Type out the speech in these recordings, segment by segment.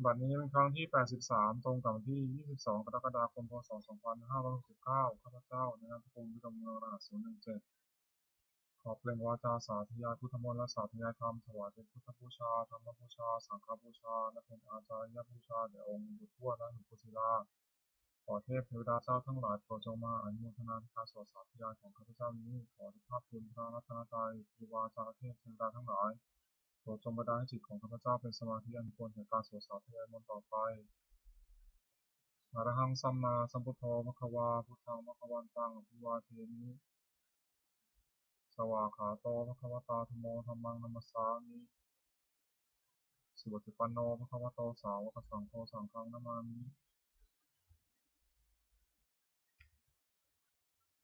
บัดนี้เป็นครั้งที่83ตรงกับวันที่22กรกฎาคมพศ2569ข้าพเจ้านายนามสกุลวิรมเมืองรหัส017ขอเปล่งวาจาสาธยายพุทธมนต์และสาธยายธรรมถวายเป็นพุทธบูชาธรรมบูชาสังฆบูชาและเป็นอาจาริยบูชาแด่องค์บุตรทวดและหลวงปู่ศิลาขอเทพเทวดาเจ้าทั้งหลายโปรดจงมาอนุโมทนาในการสวดสาธยายของข้าพเจ้านี้ขอที่ภาพคุณพระรัตนตรัยครูบาอาจารย์เทพเทวดาทั้งหลายโปรดจงบันดาลให้จิตของข้าพเจ้าเป็นสมาธิอันควรแก่การสวดสาธยายมนต์ต่อไป อรหังสัมมาสัมพุทโธภควาพุทธังภควันตังอภิวาเทมิสวากขาโตภควตาธัมโมธัมมังนัมมัสสามิสุปฏิปันโนภควโตสาวกสังโฆสังฆังนามามิ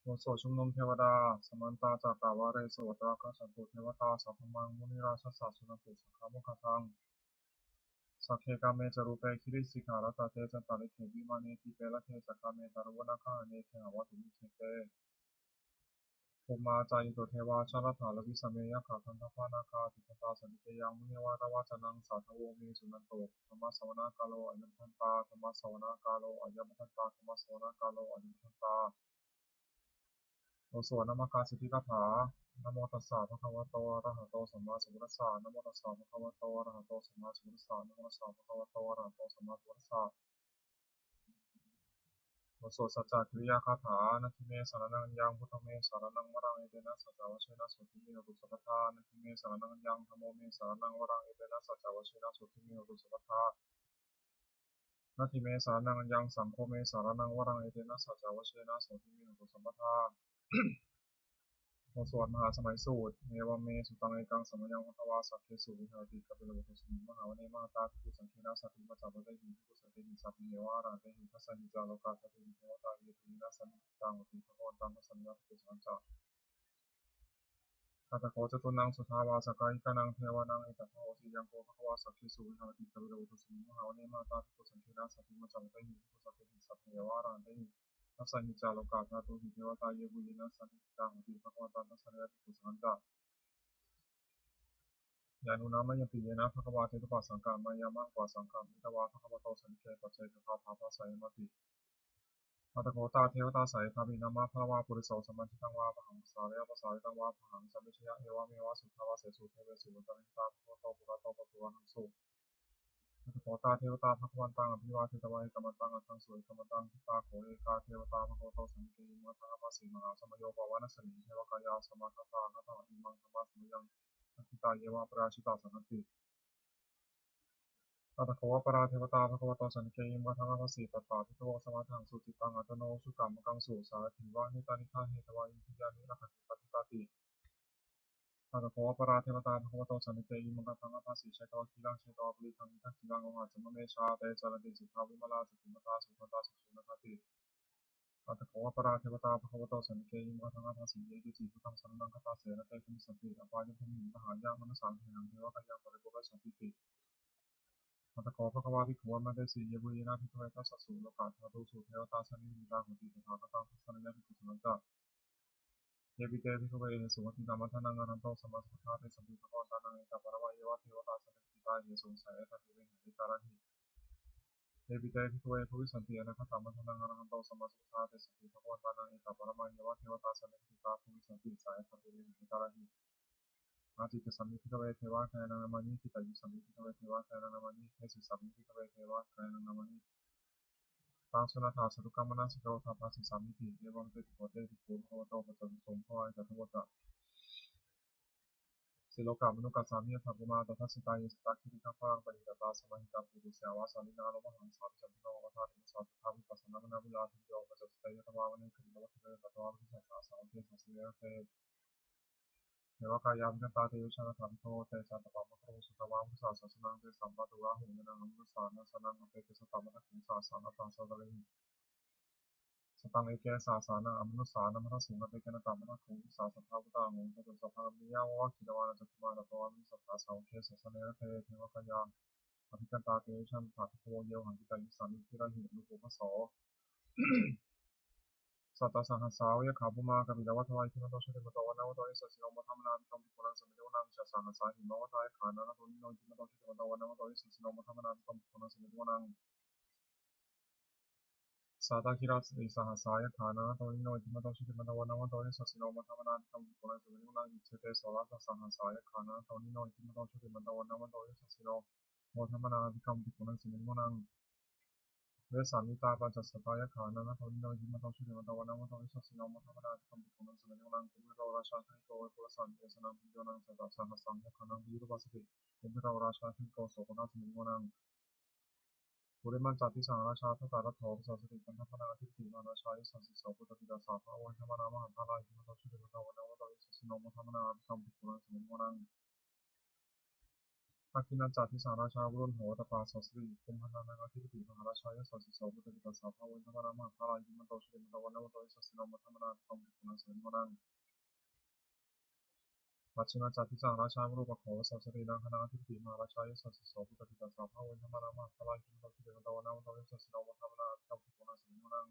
บทสวดชุมนุมเทวดาสมันตาจากกาวาเรสวตราคสันตุเทวตาสัพพมังมุนิราชสัสสุนตุสังฆามุขทังสักเคกาเมจารุเปคิริสิกขาลตาเตจันตาลิเขวิมานีทิเปละเทสักกาเมตารุวนาคาเนเคหวัตุมิเขเต ภูมิมาจายิโตเทวาชาลถาลวิสเมยะขาคันทพานาคาติปตาสันติเกยังมุนีวาระวาจนังสาธโวเมสุนันโตธรรมสวนากาโลอัญญพันตาธรรมสวนากาโลอัญญพันตาธรรมสวนากาโลอัญญพันตาโอสวนามกาสิทธิคาถานะโมตัสสะภะคะวะโตอะระหะโตสัมมาสัมพุทธัสสะนะโมตัสสะภะคะวะโตอะระหะโตสัมมาสัมพุทธัสสะนะโมตัสสะภะคะวะโตอะระหะโตสัมมาสัมพุทธัสสะ บทสวดสัจจกิริยาคาถานาทิเมสารนังยังพุทธเมสารนังวรังเอเตนะสัจจวชนะสุทิเมหตุสัพพทานาทิเมสารนังยังธโมเมสารนังวรังเอเตนะสัจจวชนะสุทิเมหตุสัพพทานาทิเมสารนังยังสังโฆเมสารนังวรังเอเตนะสัจจวชนะสุทิเมหตุสัพพทาบทสวดมหาสมัยสูตรเนวเมสุตังเอกังสมัยยังพัทวาสัพเพสุวิหารติกัปเปโลตุสมิมหาวเนมหาตาภิกขุสังฆนาสัพพิมัจจาปะเตหิภิกขุสัพเพหิสัพพิเนวาราเตหิทัสสะหิจาโลกาทัพพิเทวตาเยตุนินาสันติตังอุติภะวันตังทัสสะนิยาภิกขุสังฆะ ตถาคตจตุนังสุทาวาสกายิกานังเทวานังเอตัสสะโอสิยังโกภควาสัพพิสุวิหารติกวิโรตุสมิมหาวเนมาตาภิกขุสังฆนาสัพพิมัจจาเตหิภิกขุสัพเพหิสัพเพวาราเตหิทัสสะหิจาโลกาธาตุหิเทวตาเยบุญินัสสันติตังอุติภควตังทัสสะนิยาภิกขุสังฆะยานุนามะยปิเยนะภควาเทตุปัสสังฆามายามะกวาสังฆามิตวาภควโตสันติเกปัจเจกภาภาภาสายมติ อัตโกตาเทวตาสายทามินามาพระวาปุริโสสัมมันทิตังวาปะหังสารยาภาษาตังวาปะหังสัมมิชยะเอวะเมวะสุทาวาเสสุเทเวสุวัตริตาภะโตปุระโตปะตุวังสุอัตโกตาเทวตาภะวันตังอภิวาเทตวายกรรมตังอัตังสุริกรรมตังทิตาโขเอกาเทวตาภะโตสังเกยิมัทธาภาสีมหาสมโยปวานัสมิเทวกายาสมาคตาคตาอิมังธรรมะสมยังสัทิตาเยวะปราชิตาสันติ อัตถโขปราเทวตาภควโตสันเกยิมัทังอภัสสีตัสสะพิทโวสมัทังสุจิตังอัตโนสุกัมมะกังสุสารถิวะนิตานิฆาเหตวาอินทิยานิรักขันติปฏิปาติอัตถโขปราเทวตาภควโตสันเกยิมัทังอภัสสีเชตวะกิลังเชตวะปริทังนิทักขิลังโอหะจมะเมชาเตจารติสุทาวิมลาสุขิมตาสุขันตาสุสุนทติอัตถโขปราเทวตาภควโตสันเกยิมัทังอภัสสีเยติจิพุทธังสันนังคตาเสนะเตคิมิสันติอปายภมิมหายามนุสังเทนังเทวะกยังปริภุเวสันติติ อัตถโขภควาภิกขุมันเตสีเยบุยีนาภิกขุเวทัสสะสุโลกาธาตุสุเทวตาสันนิมิตาหุติตถาคตังทัสสะนิยาภิกขุสังฆะเยปิเตภิกขุเวเหสุวัตินามัทนังอนันโตสัมมาสัมพุทธาเตสัมปิภควตานังเอตปะระวะเยวะเทวตาสันนิมิตาเหสุสัยเอตติเวหะอิตาระหิเยปิเตภิกขุเวภวิสันติอนาคตามัทนังอนันโตสัมมาสัมพุทธาเตสัมปิภควตานังเอตปะระวะเยวะเทวตาสันนิมิตาภวิสันติสัยเอตติเวหะอิตาระหิอาจิตสัมมิทิกเวเทวะกายนังนามานิทิตายุสัมมิทิกเวเทวะกายนังนามานิเทสิสัมมิทิกเวเทวะกายนังนามานิ ตังสุนันทาสตุกรรมนัสสิโกทัพพสิสามิติเอวังเตติโกเตติโกภวโตปัจจตุสงฆ์ภวายกัตถวตะสิโลกามนุกัสสามิยถาภุมาตัทสิตายสตาคิริกัพพังปณิตตาสมาหิตาปุตุเสวาสาลินาโลมหังสาวิจันติโนวัฏฏาริมุสาสุทาวิปัสสนามนาวิลาภิโยปัจจตุเตยตวาวเนคิริวัฏเตตตวาวิสัสสาสาวเกสัสเยเตเทวกายามกันตาเตยุชนะธรรมโทเตจัตตปัมมะโคสุตวามุสาสัสนังเตสัมปะตุราหุยนังอมุสานัสนังอเปเกสตามะทังสาสานาตังสัตเลหิ สตังเอเกสาสานังอมนุสานัมทัสสุงเตเกนะตัมมะคุสาสัพพะพุตตังอุตตสัพพะมิยาวะคิดวานะจัตมานะตวามิสัพพะสาวเคสัสเนระเทเทวกัญญาอภิกันตาเตชันถาภิโกเยหังกิตายุสามิทิระหินุโภคโส สัตตสังหสาวะขาบุมากับวิลาวัตวัยที่มันต้องช่วยมันต้องวันนั้นวันต่อเอสสิโนมาทำนานคำพิโกนังสมิโนนังจัสังหสาหิมาวตายขานันตัวนี้น้อยที่มันต้องช่วยมันต้องวันนั้นวันต่อเอสสิโนมาทำนานคำพิโกนังสมิโนนังสัตตคิราสติสังหสายขานันตัวนี้น้อยที่มันต้องช่วยมันต้องวันนั้นวันต่อเอสสิโนมาทำนานคำพิโกนังสมิโนนังอิเชเตสวาสสังหสายขานันตัวนี้น้อยที่มันต้องช่วยมันต้องวันนั้นวันต่อเอสสิโนมาทำนานคำพิโกนังสมิโนนังเวสามิตาปัจจสตายขานันทวินโนยิมตองชุติมันตวันนัมตวิสัสสิโนมัทธรรมนาคำพิคุนังสมิโนนังคุมิโรราชาคิโกเวปุรสันเอสนังพิโยนังสัตตสังฆสังฆขานังวิรุปัสสติคุมิโรราชาคิโกโสภนาสมิโนนังบุริมันจัตติสังราชาทัตตารัตโถปสัสสติกันทัพนาทิฏฐิมาราชายิสัสสิโสปุตติดาสาภาวันธรรมนามหันทาลายยิมตองชุติมันตวันนัมตวิสัสสิโนมัทธรรมนาคำพิคุนังสมิโนนังอากินันจัตติสังราชาบุรุษโหตปาสัสสิคุมพันนานาทิฏฐิมหาราชายิสัสสิโสปุตติดาสาภาวันธรรมนามหันทาลายยิมตองชุติมันตวันนัมตวิสัสสิโนมัทธรรมนาคำพิคุนังสมิโนนังปัจฉิมจัตติสังราชาบุรุปโขสัสสินังคณาทิฏฐิมหาราชายิสัสสิโสปุตติดาสาภาวันธรรมนามหันทาลายยิมตองชุติมันตวันนัมตวิสัสสิโนมัทธรรมนาคำพิคุนังสมิโนนัง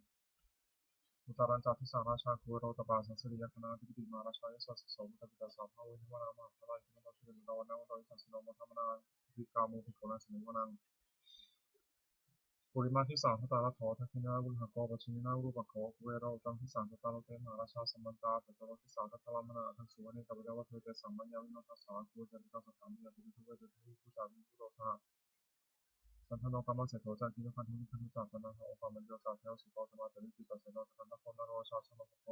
อุตรัญจัตติสังราชาคุโรตปาสัสสิยคณาทิฏฐิมหาราชายิสัสสิโสปุตติดาสาภาวันธรรมนามหันทาลายยิมตองชุติมันตวันนัมตวิสัสสิโนมัทธรรมนาวิกามุพิคุนังสมิโนนังปุริมาทิสังทัตตารัตโถทักขินาวุฒโกปชินารูปโขคุเวโรตังทิสังทัตตาโลเตมหาราชาสมันตาตัตตโลทิสังทัตตะลัมมนาทังสุวรรณิกวิเดวะเทเตสัมมัญญาวินัสสาคุจติกาสถามิยติทุเวเตทิภูจาวิภูโรธาสันทโนกรรมเสโถจันทิโนคันธุนิคันธุจัตตนะโอปามัญโยจาเทวสุโตธรรมาจริติตัสเสโนตันทะโพนโรชาชนโพ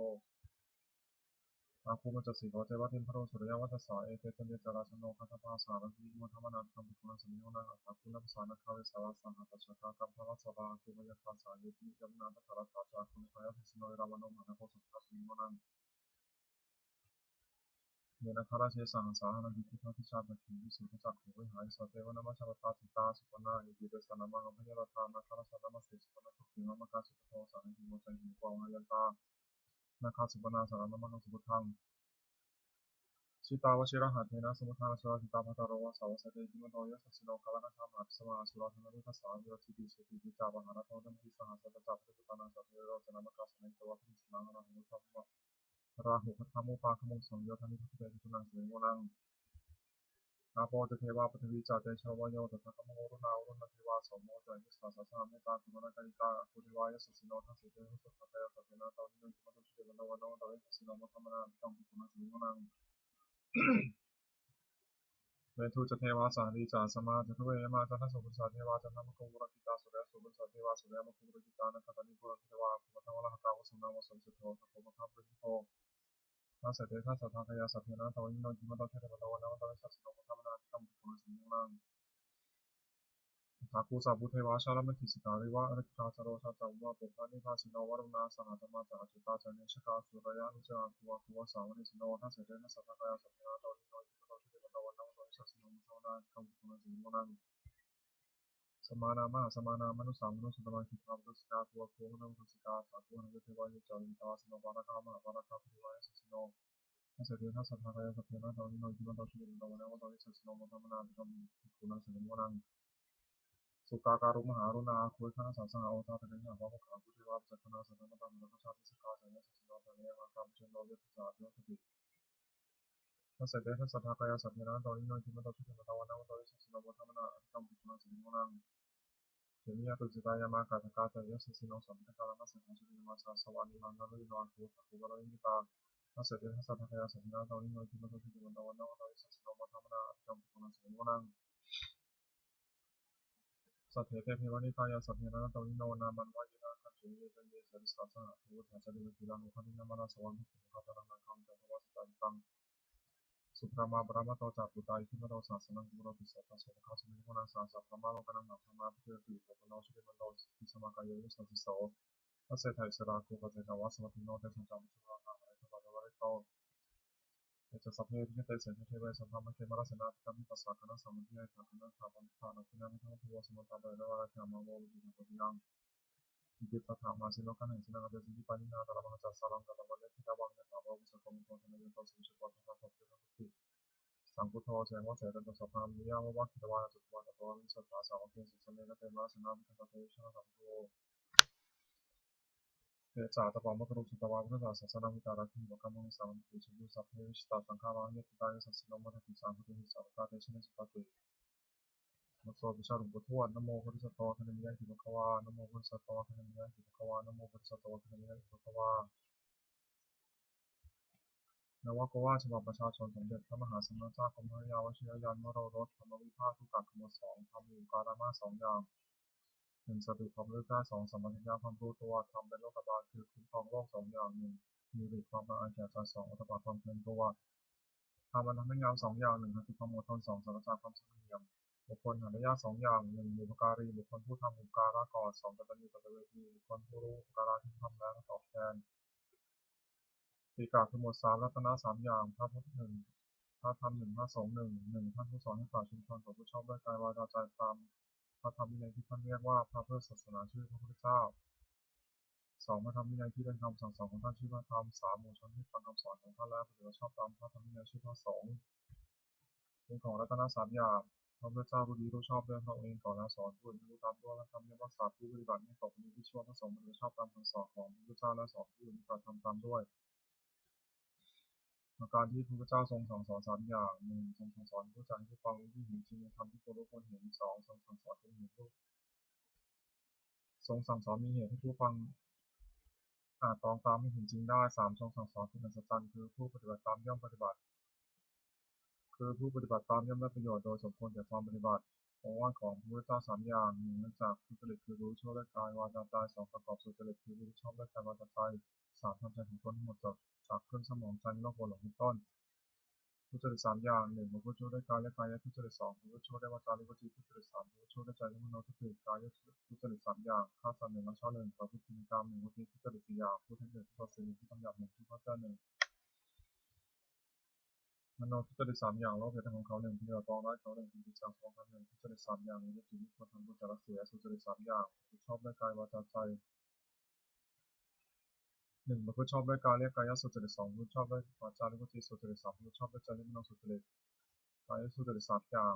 อาภูมิจัสสิโกเจวะติมพระโรสุริยวัฏสาเอเตเตเมจาราชโนคัตถาสารังวิโมธรรมนาคัมภิกุณังสมิโนนังอัตถคุณัสสานะคาเวสาวะสังหตัชชะกัมภวสวาภูมิยคาสาเยติยมนาตถาราชาจาคุณคายาสิโนราวโนมหาโพสุทัสมิโนนังเยนะคาราเชสังสาหนังดิทิทัติชาติขิวิสุทธิจักขุวิหายสัตเทวนามาชาตาสิตาสุปนาอิติเดสนามังอภัยรธานาคาราชนามาสิสุปนาทุกิมามกาสุปโทสานิโมจันหิโกวายันตานาคาสุปนาสารนามังสุปทังชิตาวชิระหัตเทนะสมุทาสุราจิตาภัตโรวะสาวสเตจิมโนยสัสสิโนกาลนาชามาสมาสุราธนารุทัสสาวิรติติสุติปิจาวหานาโทตัมทิสหัสตจัพพุตตานาสัพเพโรจนามกาสนัยตวะพิสนานาหุทัพมะราหุพัทธามุปาขมุสังโยธานิพุทธิเตจุนังเสวนังนาโปจเทวาปฐวีจาเตชาวโยตถาคมโมรุณาอุณเทวาสมโมจยิสสาสสาเมตาคุมนาคาริตาคุเทวายสัสสิโนทัสสิเตหุสัพพะยสัพเพนาตาวินันติมัตุชิเตวันโนวันโนตาวิสัสสิโนมัทธรรมนาภิกขุปุณณสมิโนนังเวทุจเทวาสารีจาสมาจทุเวมาจันทสุบุสาเทวาจันทมกุบุรกิตาสุเรสุบุสาเทวาสุเรมกุบุรกิตานักตันิปุรกิตวาคุมทังวะหะกาวสุนามสุสิโธสัพพะคัมปริโตทัสเสเตทัสสะทากายาสัพเพนะตวินโนจิมโตเทเตวันโนวันโนตาวิสัสสิโนมัทธรรมนาภิกขุปุณณสมิโนนังทักขุสัพพุเทวาชาลมคิสิการิวะอริกาจโรชาจัมวะปุพพานิพาสิโนวรุณาสหัตมาจาจุตาจเนชกาสุรยานุจาคุวะคุวะสาวนิสิโนทัสเสเตทัสสะทากายาสัพเพนะตวินโนจิมโตเทเตวันโนวันโนตาวิสัสสิโนมัทธรรมนาภิกขุปุณณสมิโนนังสมานามะสมานามนุสามนุสตมังคิภาวุสกาตัวโคมนังทุสิกาสาธุนังเทวายุจาริตาสโนปาราคามหาปาราคาภิวายสัสสิโนทัสเสเตทัสสะทากายาสัพเพนะตวินโนจิมโตเทเตวันโนวันโนตาวิสัสสิโนมัทธรรมนาภิกขุปุณณสมิโนนังสุกาการุมหารุณาคุยข้าสังสารโอทาตะเกหะพระมุขาพุทธิวาจักรนาสันตตังนักชาติสกาสัญญาสัสสิโนปะเนมากรรมเชนโลเยติสาธุสติทัสเสเตทัสสะทากายาสัพเพนะตวินโนจิมโตเทเตวันโนวันโนตาวิสัสสิโนมัทธรรมนาภิกขุปุณณสมิโนนังเขมิยาตุจิตายามากาตกาตยสัสสิโนสัมภิกาลามัสสะสุนิมาชาสวานิลังนาลุยนานภูตะภูวะโรยิตาทัสเสเตทัสสะทากายาสัพเพนะตวินโนจิมโตเทเตวันโนวันโนตาวิสัสสิโนมัทธรรมนาภิกขุปุณณสมิโนนังสัทเถเตเพวะนิกายาสัพเพนะตวินโนนามันวายนะคัจเจเยจันเยสัสสะสะภูตะจริวิลังอุปนินามานาสวรรค์ภูกัตตังนังคัมจันทวัสสัจตังสุปรามาปรามาโตจาปุตายทิมโรสาสนังกุโรติสัตตะโสภคัสมิโกนังสาสัพพะมาโลกันังอัปปะมาภิเกติปัตตโนสุเกมันโนทิสมากายโยสัสสิโสทัสเสไทสราคุปะเจตาวาสวัตถิโนเตสังจามิสุรานาหะเตปะตะวะริโตเอเจสัพเพภิเตเสนเทเวสัพพะมะเขมราสนาภิกามิปัสสะคณะสัมมิยะถาคณะถาปันธานะคุณามิทังทุวสมุตตะเบระวะระคามะโมวิจิตปะยังอิติปะถามาสิโลกันังสินังอเดสิปานินาตะละมะจัสสะลังตะละมะเลทิตาวังนะถาวะวิสโกมิโตเทนะยันโตสุสุปะทะนะสัพเพนะทุติสังพุทโธแสดงว่าเสด็จสัพพามิยามะวะคิตวานะจุตวะตะวะวิสัทธาสาวะเกสิสเมนะเตมะสนาภิกขะเตชะนะสัพพุโธ จาตะปามะกรุสุตวาพุทธศาสนาวิตารักขิวะกัมมังสามัญปุชยุสัพเพวิชตาสังฆาวะเยติตายสัสสิโนมะทัติสามุติหิสาวกาเตชินะสุปฏิมโสปิชาหลวงปู่ทวดนะโมพุทธสัตว์คะเนมิยะหิภะคะวานะโมพุทธสัตว์คะเนมิยะหิภะคะวานะโมพุทธสัตว์คะเนมิยะหิภะคะวานวโกวาฉบับประชาชนสมเด็จพระมหาสมณเจ้ากรมพระยาวชิรยานวโรรสธรรมวิภาคทุกกักขโมสองทำอยู่การามาสองอย่างหนึ่งสติความรู้กล้าสองสัมปชัญญะความรู้ตัวทำเป็นโลกบาลคือคุ้มครองโลกสองอย่างหนึ่งมีฤทธิ์ความละอายแก่ใจสองอัตตาความเป็นตัวทำมันทำให้งามสองอย่างหนึ่งสติความอดทนสองสัจจะความสงบเงียบบุคคลหาได้ยากสองอย่างหนึ่งบุปการีบุคคลผู้ทำอุปการะก่อนสองกตัญญูกตเวทีบุคคลผู้รู้อุปการะที่ทำแล้วตอบแทนตีกาคือหมวดสามรัตนะสามอย่างพระพุทธหนึ่งพระธรรมหนึ่งพระสงฆ์หนึ่งท่านผู้สอนให้ปราชญ์ชุมชนของผู้ชอบด้วยกายวาจาใจตามพระธรรมวินัยที่ท่านเรียกว่าพระพุทธศาสนาชื่อพระพุทธเจ้าสองพระธรรมวินัยที่เป็นคำสั่งสอนของท่านชื่อพระธรรมสามหมู่ชนที่ฟังคำสอนของท่านแล้วปฏิบัติชอบตามพระธรรมวินัยชื่อพระสงฆ์เรื่องของรัตนสามอย่างพระพุทธเจ้ารู้ดีรู้ชอบด้วยพระองค์เองก่อนแล้วสอนผู้อื่นรู้ตามด้วยและทำเนียมรักษาผู้ปฏิบัติให้ตกในที่ชั่วพระสงฆ์ปฏิบัติชอบตามคำสอนของพระพุทธเจ้าและสอนผู้อื่นกระทำตามด้วยอาการที่พระพุทธเจ้าทรงสั่งสอนสามอย่างหนึ่งทรงสั่งสอนผู้ใจให้ฟังรู้ที่เห็นจริงในธรรมที่คนรู้คนเห็นสองทรงสั่งสอนเป็นเหตุผู้ทรงสั่งสอนมีเหตุให้ผู้ฟังตองตามให้เห็นจริงได้สามทรงสั่งสอนเป็นอัศจรรย์คือผู้ปฏิบัติตามย่อมปฏิบัติคือผู้ปฏิบัติตามย่อมได้ประโยชน์โดยสมควรแก่ความปฏิบัติองค์ว่าของพระพุทธเจ้าสามอย่างหนึ่งเนื่องจากทุจริตคือรู้ชั่วด้วยกายวาจาใจสองประกอบสุจริตคือรู้ชอบด้วยกายวาจาใจสามทำใจของตนให้หมดจดจากเครื่องสมองใจโลกโกรธหลงเป็นต้นทุจริตสามอย่างหนึ่งประพฤติชั่วด้วยกายและกายทุจริตสองประพฤติชั่วด้วยวาจาและวจีทุจริตสามประพฤติชั่วด้วยใจและมโนทุจริตกายทุจริตสามอย่างฆ่าสัตว์หนึ่งละช่อหนึ่งประพฤติผิดกรรมหนึ่งวจีทุจริตสี่อย่างพูดให้เกิดทุจริตที่ทำหยาบหนึ่งที่พระเจ้าหนึ่งมโนทุจริตสามอย่างโลภเกิดของเขาหนึ่งที่เราต้องได้เขาหนึ่งที่จิตจังของเขาหนึ่งทุจริตสามอย่างนี้ที่ไม่ควรทำบุญจะรักเสียสุจริตสามอย่างชอบด้วยกายวาจาใจหนึ่งประพฤติชอบด้วยกายเรียกกายสุจริตสองประพฤติชอบด้วยวาจาเรียกวจีสุจริตสามประพฤติชอบด้วยใจเรียกมโนสุจริตกายสุจริตสามอย่า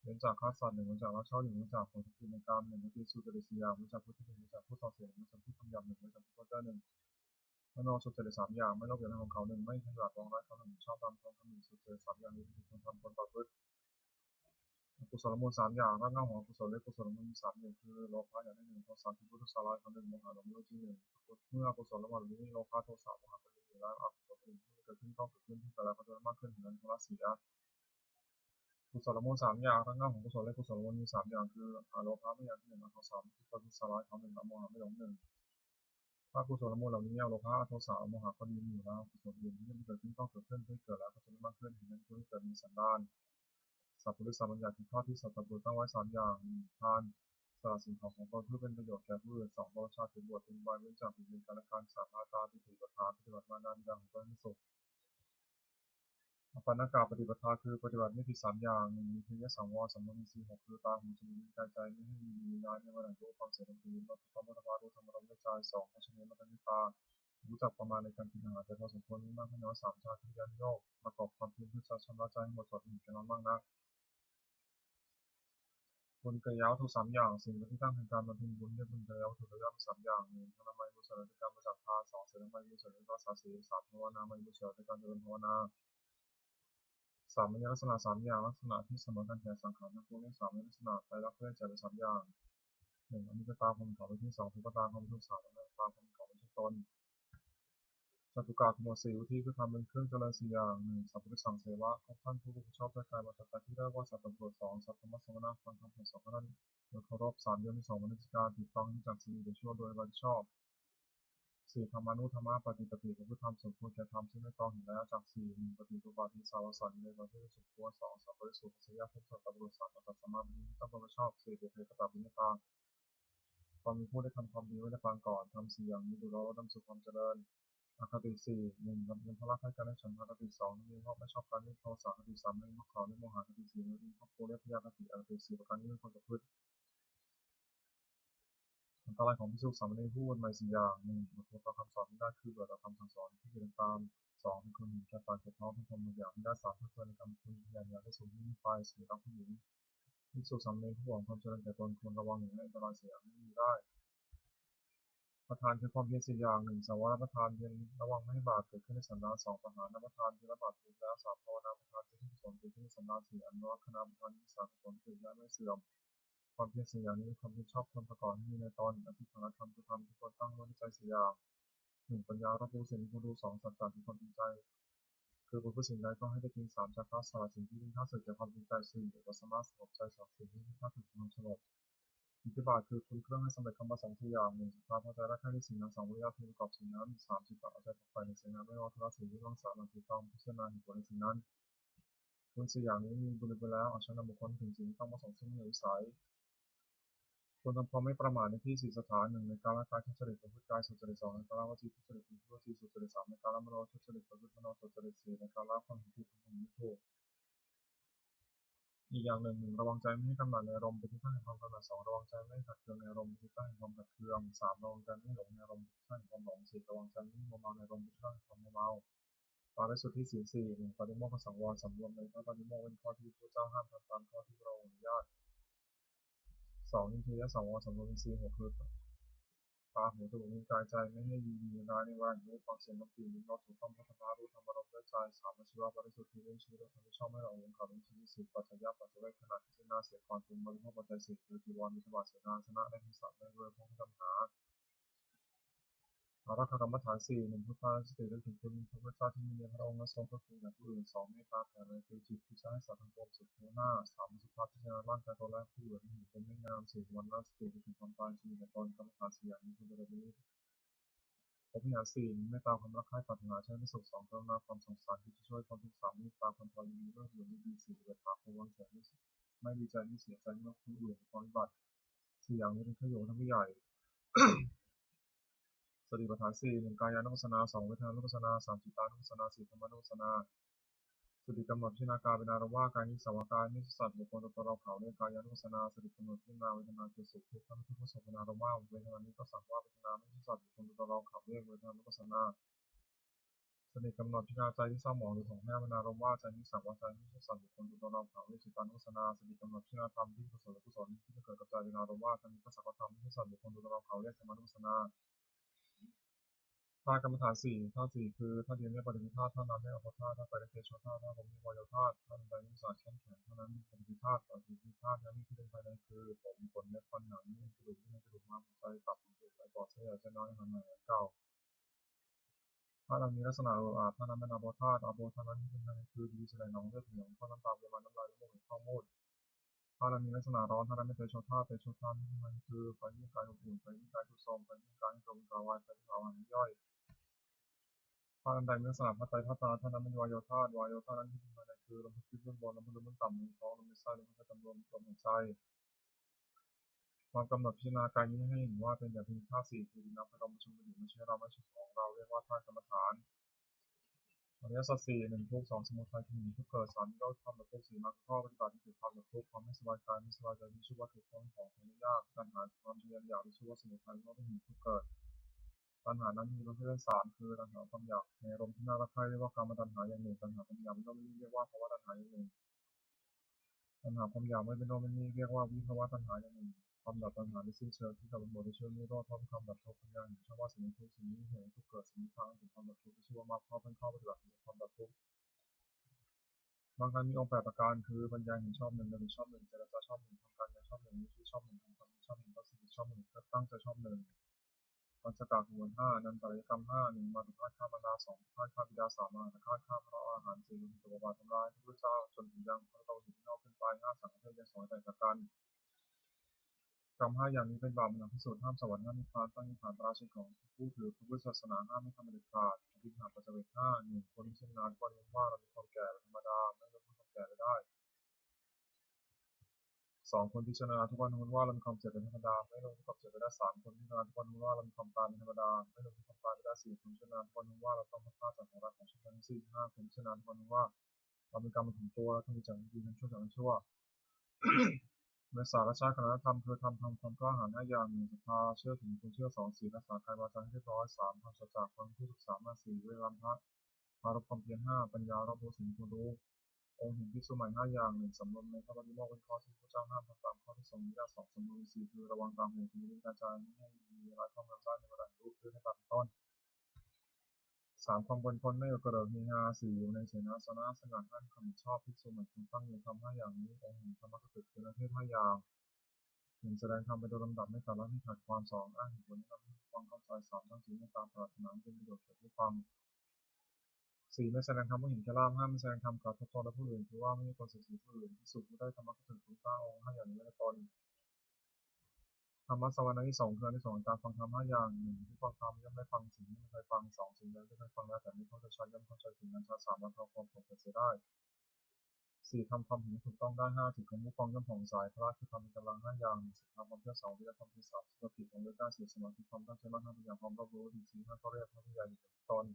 งเว้นจากฆ่าสัตว์หนึ่งเว้นจากลักทรัพย์หนึ่งเว้นจากผลผิดในกรรมหนึ่งเว้นจากสุจริตสี่อย่างเว้นจากพูดที่หนึ่งเว้นจากพูดส่อเสียดเว้นจากพูดคำหยาบหนึ่งเว้นจากพูดเจ้าหนึ่งมโนสุจริตสามอย่างไม่ลบเลี่ยนของเขาหนึ่งไม่ขยับรองร้ายเขาหนึ่งชอบตามของเขาหนึ่งสุจริตสามอย่างนี้ที่ควรทำควรประพฤติกุศลมูลสามอย่างร่างเงาของกุศลและกุศลมูลมีสามอย่างคือโลภะอย่างที่หนึ่งโทสะที่พุทธสาระคำหนึ่งโมหะลมโลที่หนึ่งเมื่อกุศลละมันนี้โลภะโทสะโมหะเป็นอยู่แล้วอกุศลอื่นที่เกิดขึ้นต้องเกิดขึ้นที่แต่ละก็จะมากขึ้นถึงนั้นละเสียกุศลมูลสามอย่างร่างเงาของกุศลและกุศลมูลมีสามอย่างคืออโลภะไม่อย่างที่หนึ่งอโทสะที่พุทธสาระคำหนึ่งโมหะไม่หลงหนึ่งถ้ากุศลมูลเหล่านี้โลภะโทสะโมหะก็ดีอยู่แล้วกุศลอื่นที่ไม่เกิดขึ้นต้องเกิดขึ้นที่เกิดแล้วก็จะมากขึ้นถึงนั้นที่เกิดมีสันดานสัพพุริสามัญญาถึงข้อที่สัตว์บุรุษตั้งไว้สามอย่างทานสละสิ่งของตนเพื่อเป็นประโยชน์แก่ผู้อื่นสองบริชาติบวชเป็นวายเว้นจากผิดในการละการสามารถตาปิติปทาปฏิบัติมานาบิดาของตนให้สุขอปันนากาปฏิปทาคือปฏิบัติไม่ผิดสามอย่างหนึ่งมีเพียรสังวรสำรวมสีหกคือตาหูจมูกลิ้นกายใจไม่ให้มีน้อยในวันไหนรู้ความเสียดสีลดความมัธยารู้ธรรมรมด้วยใจสองเพราะฉะนั้นมันเป็นตารู้จักประมาณในการกินอาหารแต่พอสมควรไม่มากไม่น้อยสามชาติที่ยันโยกประกอบความเพียรเพื่อชำระใจให้หมดจดหนึ่งแค่นั้นบ้างนะบุญกายาวทุกสามอย่างสิ่งที่ตั้งเป็นการบำเพ็ญบุญเรียกบุญกายาวทุกระยะสามอย่างหนึ่งธรรมะมุสลิมการประจักษ์พาสองเสนามุสลิมก็สาสีสามภาวนาไม่มุสลิมการเจริญภาวนาสามมีลักษณะสามอย่างลักษณะที่เสมอกันแก่สังขารทั้งปวงในสามลักษณะใจรักเพื่อนใจเป็นสามอย่างหนึ่งอนิจจตาความเขาเป็นที่สองทุกตาความทุกสามและตาความเขาเป็นที่ตนจตุกาขโมสีวิธีคือทำเป็นเครื่องเจริญสี่อย่างหนึ่งสัพพุริสังเสวะของท่านผู้ชอบด้วยกายวาจาที่เรียกว่าสัพพะสองสัพพะมัสสวนาฟังคำสอนของท่านโดยเคารพสามเดือนที่สองวันนิจการติดฟังที่จากสิ่งโดยชั่วโดยบัชอบสี่ธรรมานุธรรมะปฏิปฏิกับพุทธธรรมสมควรแก่ธรรมซึ่งไม่ต้องเห็นแล้วจากสี่หนึ่งปฏิตุปาทิสาวสันในประเทศสุขควรสองสัพพะสุขเสียภพสัตตบุรุษสามปัตตสมาธิต้องประชอบสี่เดชเประตับวิญญาณความมีผู้ได้ทำความดีไว้ในปางก่อนทำสี่อย่างนี้ดูแล้วนำสู่ความเจริญอคติสี่หนึ่งกับเงินพละให้การได้ฉันทาคติสองนี้เพราะไม่ชอบการเล่นโทสะคติสามไม่มขอไม่โมหะคติสี่นี้ครอบครัวเรียกพยาคติอคติสี่ประการนี้เป็นคนประพฤติอันตรายของพิสุสามเณรผู้วนใหม่สี่อย่างหนึ่งอดทนต่อคำสอนไม่ได้คือเบื่อต่อคำสั่งสอนที่เป็นตามสองเป็นคนหนึ่งแก่ปากแก่ท้องเป็นคนบางอย่างไม่ได้สามเพื่อในการคุยอย่างได้สูงยิ่งไปสี่รักผู้หญิงพิสุสามเณรผู้หวังความเจริญแก่ตนควรระวังอย่างไรอันตรายเสียไม่มีได้ ประธานคือความเพียรสี่อย่างหนึ่งสาวรประธานเพียรระวังไม่ให้บาปเกิดขึ้นในสันดานสองประหารประธานคือละบาปทุกแล้วสามภาวนาประธานคือที่กุศลเกิดขึ้นในสันดานสี่อนุรักษณประธานที่สามกุศลเกิดและไม่เสื่อมความเพียรสี่อย่างนี้ความที่ชอบควรประกอบให้มีในตอนอธิษฐานธรรมคือธรรมที่ควรตั้งไว้ในใจสี่อย่างหนึ่งปัญญารับรู้สิ่งที่ควรรู้สองสัจจะคือความจริงใจคือบุญผู้สิ่งใดก็ให้ได้จริงสามจากข้าสละสิ่งที่เป็นข้าศึกแก่ความจริงใจสี่อุปสมาสงบใจสองสิ่งที่เป็นข้าศึกความสงบอิทธิบาทคือคุณเครื่องให้สำเร็จคำประสงค์สี่อย่างหนึ่งศรัทธาพอใจและแค่ในสิ่งนั้นสองวิริยะที่ประกอบสิ่งนั้นสามจิตตะเอาใจฝักใฝ่ในสิ่งนั้นไม่ว่าทุกสิ่งที่ต้องสารมันถูกต้องพิจารณาเหตุผลในสิ่งนั้นคุณสี่อย่างนี้มีบุญไปแล้วเอาชนะบุคคลถึงสิ่งที่ต้องประสงค์ซึ่งมีวิสัยควรทำความไม่ประมาทในที่สี่สถานหนึ่งในการละกายทุจริตประพฤติกายสุจริตสองในการละวจีทุจริตประพฤติวจีสุจริตสามในการละมโนทุจริตประพฤติมโนสุจริตสี่ในการละความผิดของความไม่ถูกอีกอย่างหนึ่งระวังใจไม่ให้กำหนัดในอารมณ์เป็นที่ตั้งแห่งความกำหนัดสองระวังใจไม่ให้ขัดเคืองในอารมณ์เป็นที่ตั้งแห่งความขัดเคืองสามระวังใจไม่หลงในอารมณ์เป็นที่ตั้งแห่งความหลงสี่ระวังใจไม่มัวเมาในอารมณ์เป็นที่ตั้งแห่งความมัวเมาปาริสุทธิศีลสี่หนึ่งปาฏิโมกข์สังวรสำรวมในพระปาฏิโมกข์เป็นข้อที่พระเจ้าห้ามทำตามข้อที่พระองค์อนุญาตสองนิเทศสังวรสำรวมในสี่หกคือตาหูจมูกลิ้นกายใจไม่ให้ดีร้ายในเวลาอยู่ด้วยฟังเสียงดนตรีลิ้มรสถูกต้องพัฒนารู้ธรรมารมณ์ด้วยใจสามอาชีวะบริสุทธิ์ที่เรื่องชีวิตและทำให้ชอบไม่หลงข่าวเป็นชีวิตสิบปัจจัยปัจจัยขณะที่น่าเสียความจริงบริโภคปัจจัยสิบคือจีวรมิถบาทเสนาสนะและทิสัตไม่เวอร์พงศ์ปัญหาอารักขกรรมฐานสี่หนึ่งพุทธาสติและถึงคุณพระพุทธเจ้าที่มีในพระองค์และทรงพระคุณอย่างผู้อื่นสองเมตตาแผ่เมตตาจิตที่ใช้ให้สัตว์ทั้งปวงสุขหน้าสามสุภาพพิจารณาร่างกายตัวแรกผู้อื่นที่เห็นเป็นไม่งามสี่วันละสติถึงความตายชีวิตตนกรรมฐานสี่อย่างนี้คุณจะได้รู้พบอย่างสี่เมตตาความรักใคร่ปรารถนาใช้ไม่สุขสองกรุณาความสงสารที่จะช่วยความทุกข์สามเมตตาความพอดีเรื่องอื่นไม่ดีสี่เวทนาความวางเฉยไม่ดีใจไม่เสียใจเมื่อผู้อื่นความวิบัติสี่อย่างนี้เป็นประโยชน์ทั้งผู้ใหญ่สติปัฏฐานสี่หนึ่งกายานุปัสสนาสองเวทนานุปัสสนาสามจิตานุปัสสนาสี่ธรรมานุปัสสนาสติกำหนดพิจารณากายเป็นอารมณ์ว่ากายนี้สาวกายไม่ใช่สัตว์บุคคลตัวเราเขาเรียกกายานุปัสสนาสติกำหนดพิจารณาเวทนาคือสุขทุกข์ทั้งทุกข์สุขเป็นอารมณ์ว่าเวทนานี้ก็สักว่าเวทนาไม่ใช่สัตว์บุคคลตัวเราเขาเรียกเวทนานุปัสสนาสติกำหนดพิจารณาใจที่เศร้าหมองหรือของแม่เป็นอารมณ์ว่าใจนี้สักว่าใจไม่ใช่สัตว์บุคคลตัวเราเขาเรียกจิตานุปัสสนาสติกำหนดพิจารณาธรรมที่กุศลและกุศลที่จะเกิดกับใจเป็นอารมณ์ว่าใจนี้ก็สักว่าธรรมไม่ใช่สัตว์บุคคลตัวเราเขาเรียกธรรมานุปัสสนาธาตุกรรมฐานสี่ธาตุสี่คือธาตุดินไม่ปฏิฆาธาตุน้ำไม่อภธาตุธาตุไฟและเทโชธาตุธาตุลมไม่วายธาตุธาตุใดไม่สารเข้มแข็งเท่านั้นปฏิฆาธาตุปฏิฆาตุนั้นที่เป็นภายในคือผมขนเล็บฟันหนังเนื้อกระดูกที่ในกระดูกม้ามหัวใจตับหัวใจปอดเส้นใหญ่เส้นน้อยหันใหม่เก่าธาตุมีลักษณะอาบธาตุนั้นเป็นอาโปธาตุอาโปธาตุนั้นที่เป็นภายในคือดีแสดงน้องเลือดเหนียวข้อน้ำตาปริมาณน้ำลายและมูกข้อมูดธาตุมีลักษณะร้อนธาตุนั้นเป็นเตโชธาตุเตโชธาตุที่เป็นภายในคือไฟยิ่งกายอบอุ่นไฟยิ่งกายทุกโทรมไฟยิ่งกายให้กระวนกระวายไฟที่เผาอาหารย่อยธาตุใดมีลักษณะธาตุไตธาตุตาธาตุนั้นเป็นวายโยธาตุวายโยธาตุนั้นที่เป็นภายในคือลมพิษเบื้องบนลมพิษเบื้องต่ำลมท้องลมในไส้ลมในจำรวมลมหายใจความกำหนดพิจารณากายนี้ให้เห็นว่าเป็นอย่างเพียงธาตุสี่คือดินน้ำไฟลมประชุมกันอยู่ไม่ใช่เราไม่ใช่ของเราเรียกว่าธาตุกรรมฐานอริยสัจสี่หนึ่งทุกสองสมุทัยคือหนึ่งทุกเกิดสามนิโรธความดับทุกข์สี่มรรคข้อปฏิบัติที่ถูกความดับทุกข์ความไม่สบายกายไม่สบายใจที่ชื่อว่าถูกต้องของคนยากการหาความทะเยอทะยานที่ชื่อว่าสมุทัยก็เป็นเหตุทุกเกิดตัณหานั้นมีประเภทสามคือตัณหาความอยากในอารมณ์ที่น่ารักใคร่เรียกว่ากามตัณหาอย่างหนึ่งตัณหาความอยากไม่ต้องเรียกว่าภาวะตัณหาอย่างหนึ่งตัณหาความอยากไม่เป็นโน่นเป็นนี่เรียกว่าวิภาวะตัณหาอย่างหนึ่งความดับตัณหาในสิ้นเชิงที่กับหมดในเชิงนิโรธเพราะความดับทุกข์ปัญญาเห็นชอบว่าสิ่งนี้ทุกสิ่งนี้เห็นทุกเกิดสิ่งนี้ทางถึงความดับทุกข์ที่ชื่อว่ามรรคข้อเป็นข้อปฏิบัติถึงความดับทุกข์บางครั้งมีองค์แปดประการคือปัญญาเห็นชอบหนึ่งดำริชอบหนึ่งเจรจาชอบหนึ่งทำการงานชอบหนึ่งวิธีชอบหนึ่งทำความชอบหนึ่งตัดสินชอบหนึ่งตั้งใจชอบหนึ่งปัญจกะขบวนห้านันตริยกรรมห้าหนึ่งมาตุฆาตฆ่ามารดาสองฆ่าบิดาสามมาตุฆาตฆ่าพระอาหารสี่ตัวบาททำร้ายพระพุทธเจ้าจนถึงยังพระเราถึงนอกขึ้นไปห้าสังฆเทศยังสองแต่จากกันกรรมห้าอย่างนี้เป็นบาปเป็นพิสูจน์ห้ามสวรรค์ห้ามนิพพานตั้งนิพพานราชิกของผู้ถือพระพุทธศาสนาห้ามไม่ทำเด็ดขาดอภิธรรมปัจเจกห้าหนึ่งคนที่ชำนาญก็เรียนว่าเราเป็นคนแก่ธรรมดาไม่รู้ความแก่ได้สองคนพิจารณาทุกวันรู้ว่าเรามีความเจ็บเป็นธรรมดาไม่รู้ความเจ็บไปได้สามคนพิจารณาทุกวันรู้ว่าเรามีความตายเป็นธรรมดาไม่รู้ความตายไปได้สี่คนพิจารณาทุกวันรู้ว่าเราต้องพัดพลาดจากของรักของชีวิตทั้งสิ้นห้าคนพิจารณาทุกวันรู้ว่าเรามีกรรมถึงตัวทั้งดีจากดีทั้งชั่วจากชั่วในสารชาติคณะธรรมคือทำความกล้าหาญห้าอย่างหนึ่งศรัทธาเชื่อถึงคุณเชื่อสองศีลรักษากายวาจาให้เรียบร้อยสามทำสัจจะความผู้ศึกษามาสี่เวรพระปารบความเพียรห้าปัญญารอบรู้สิ่งที่รู้องค์เห็นพิสูจน์ใหม่ห้าอย่างหนึ่งสำรวมในพระปฏิโมกข์เป็นข้อที่พระเจ้าห้ามทำตามข้อที่ทรงอนุญาตสองสำรวมสี่คือระวังตาหูจมูกลิ้นกายใจไม่ให้มีอะไรเข้ามาได้ในเวลารู้ 3ความบนพ้นไม่กระเดิดเฮฮา4อยู่ในเสนาสนะสงัดกั้นความชอบภิกษุเหมือนคุณตั้งอยู่ทำ5อย่างนี้องค์แห่งธรรมกถึกเป็นประเภท5อย่าง1แสดงธรรมไปโดยลำดับไม่ตัดละไม่ขัดความ2อ้างเหตุผลที่ทำให้ฟังเข้าใจ3ตั้งจิตเมตตาปรารถนาเป็นประโยชน์แก่ผู้ฟัง4ไม่แสดงธรรมเพื่อเห็นแก่ลาภ5ไม่แสดงธรรมกระทบตนและผู้อื่นคือว่าไม่มีคนศึกษาผู้อื่นภิกษุผู้ได้ธรรมกถึกคุณตั้งองค์5อย่างนี้ไว้ในตนธรรมะสวรรค์ที่2คืออานิสงส์การฟังธรรม5อย่าง1ผู้ฟังธรรมย่อมได้ฟังสิ่งที่ไม่เคยฟัง2สิ่งใดที่เคยฟังแล้วแต่ไม่เข้าใจชัดย่อมเข้าใจสิ่งนั้นชัด3บรรเทาความปวดเสียได้4ทำความเห็นถูกต้องได้5จิตของผู้ฟังย่อมผ่องใสพละคือความมีกำลัง5อย่าง1ศรัทธาความเชื่อ2วิริยะความเพียร3สติความรู้ได้4สมาธิความตั้งใจมั่น5ปัญญาความรอบรู้ดี4 5ก็เรียกพระวิญญาณอยู่ตน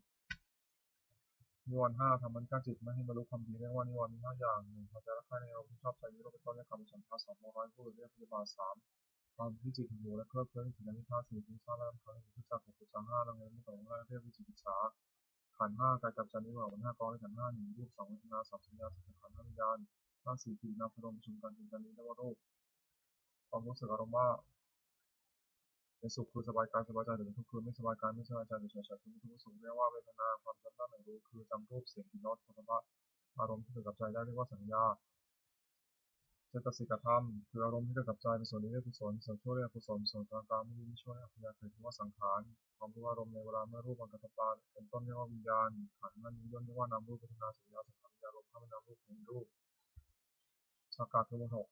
นิวรณ์5ทำมันกั้นจิตไม่ให้บรรลุความดีเรียกว่านิวรณ์มี5อย่าง1พอใจรักใคร่ในอารมณ์ที่ชอบใจวิโรธเป็นต้นเรียกคำฉันทะ2โมร้อยผู้อื่นเรียกพยาบาท3ความที่จิตหูและเคลิบเคลิ้มถึงอนิจจ์4ฟุ้งซ่านและรำคาญในทุกจักร6 3 5ลังเลไม่ตรงแรกเรียกวิจิกิจฉาขันธ์5กายกับใจนิวรณ์5กองในขันธ์5 1รูป2เวทนา3สัญญา4ขันธ์5วิญญาณ4กิริยาพรหมประชุมกันเป็นการนี้เรียกว่ารูปความรู้สึกอารมณ์ว่าเป็นสุขคือสบายกายสบายใจหรือเป็นทุกข์คือไม่สบายกายไม่สบายใจหรือเฉยๆคือไม่ทุกข์สุขเรียกว่าเวทนาความจำได้ไม่รู้คือจำรูปเสียงกลิ่นรสโผฏฐัพพะอารมณ์ที่เกิดกับใจได้เรียกว่าสัญญาเจตสิกธรรมคืออารมณ์ที่เกิดกับใจเป็นส่วนนี้เรียกกุศลส่วนชั่วเรียกอกุศลส่วนกลางๆไม่ดีไม่ชั่วเรียกอัพยากฤิเรียกว่าสังขารความรู้อารมณ์ในเวลาเมื่อรูปมันกระทบตาเป็นต้นเรียกว่าวิญญาณขันธ์นั้นย่นเรียกว่านามรูปเวทนาสัญญาสังขารวิญญาณอารมณ์ถ้าเป็นนามรูปเป็นรูปสักกะคือ6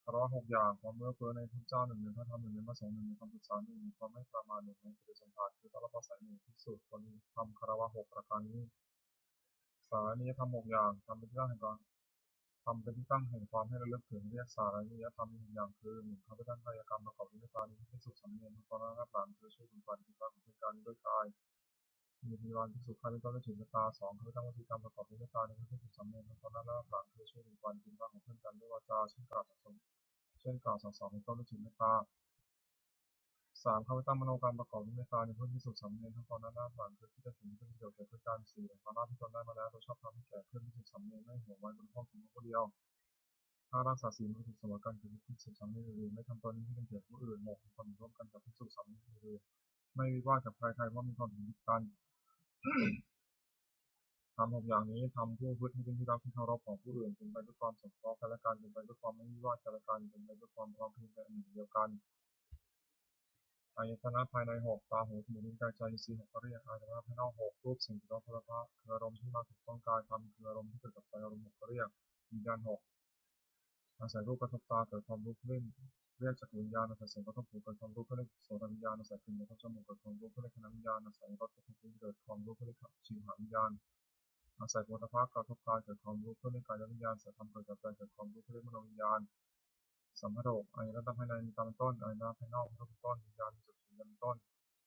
คารวะ6อย่างความเมื่อเฟ้อในพระเจ้า1ในพระธรรม1ในพระสงฆ์1ในคำปรึกษา1ในความไม่ประมาท1ในปฏิสัมพันธ์คือต้องรับอาศัย1ภิกษุคนทำคารวะ6ประการนี้สารียธรรม6อย่างทำเป็นที่ตั้งแห่งการทำเป็นที่ตั้งแห่งความให้ระลึกถึงเรียกสารียธรรม6อย่างคือ1ข้าพเจ้ากายกรรมประกอบด้วยการนี้ภิกษุสำเนียงตอนนั้นรับหลังคือช่วยคุณฝันคือการเป็นการด้วยกายมีพยาบาลภิกษุข้าพเจ้าได้ถึงเมตตา2ข้าพเจ้าวจีกรรมประกอบด้วยเมตตาในภิกษุสำเนียงตอนนั้นรับหลังคือช่วยคุณฝันคือการของเพื่อนกันด้วยวาจาเช่นกล่าวสั่งสอนเป็นต้นด้วยถึงเมตตา3ข้าพเจ้ามโนกรรมประกอบด้วยเมตตาในเพื่อนภิกษุสำเนียงทั้งตอนนั้นรับหลังคือที่จะถึงเพื่อนประโยชน์แก่เพื่อนกัน4ความรักที่ตนได้มาแล้วโดยชอบทำให้แก่เพื่อนภิกษุสำเนียงไม่ห่วงไว้บนห้องถึงผู้เดียว5รักษาศีลภิกษุเสมอกันคือภิกษุสำเนียงอื่นไม่ทำตนนี้ให้เป็นเกียรติผู้อื่น6มีความร่วมกันกับภิกษุสำเนียงอื่นไม่วิวาทกับใครๆเพราะมีความเห็นกันทำ6อย่างนี้ทำผู้พูดให้เป็นที่รักที่เคารพของผู้อื่นเป็นไปด้วยความสงเคราะห์กันและกันเป็นไปด้วยความไม่วิวาทกันและกันเป็นไปด้วยความพร้อมเพรียงเป็นอันหนึ่งเดียวกันอายตนะภายใน6ตาหูจมูกลิ้นกายใจอินทรีย์6ก็เรียกอายตนะภายนอก6รูปสิ่งที่เราพบคืออารมณ์ที่มาถูกต้องกายธรรมคืออารมณ์ที่เกิดกับใจอารมณ์6ก็เรียกวิญญาณ6อาศัยรูปกระทบตาเกิดความรู้ขึ้นเรียกจักรวิญญาณอาศัยเสียงกระทบหูเกิดความรู้ขึ้นเรียกโสตวิญญาณอาศัยกลิ่นกระทบจมูกเกิดความรู้ขึ้นเรียกคณวิญญาณอาศัยรสกระทบลิ้นเกิดความรู้ขึ้นเรียกชิวหาวิญญาณอาศัยโผฏฐัพพะกระทบกายเกิดความรู้ขึ้นเรียกกายวิญญาณอาศัยธรรมเกิดกับใจเกิดความรู้ขึ้นเรียกมโนวิญญาณสัมผัส6อายตนะภายในมีตามต้นอายตนะภายนอกมีรูปต้นวิญญาณมีจุดถึงเป็นต้น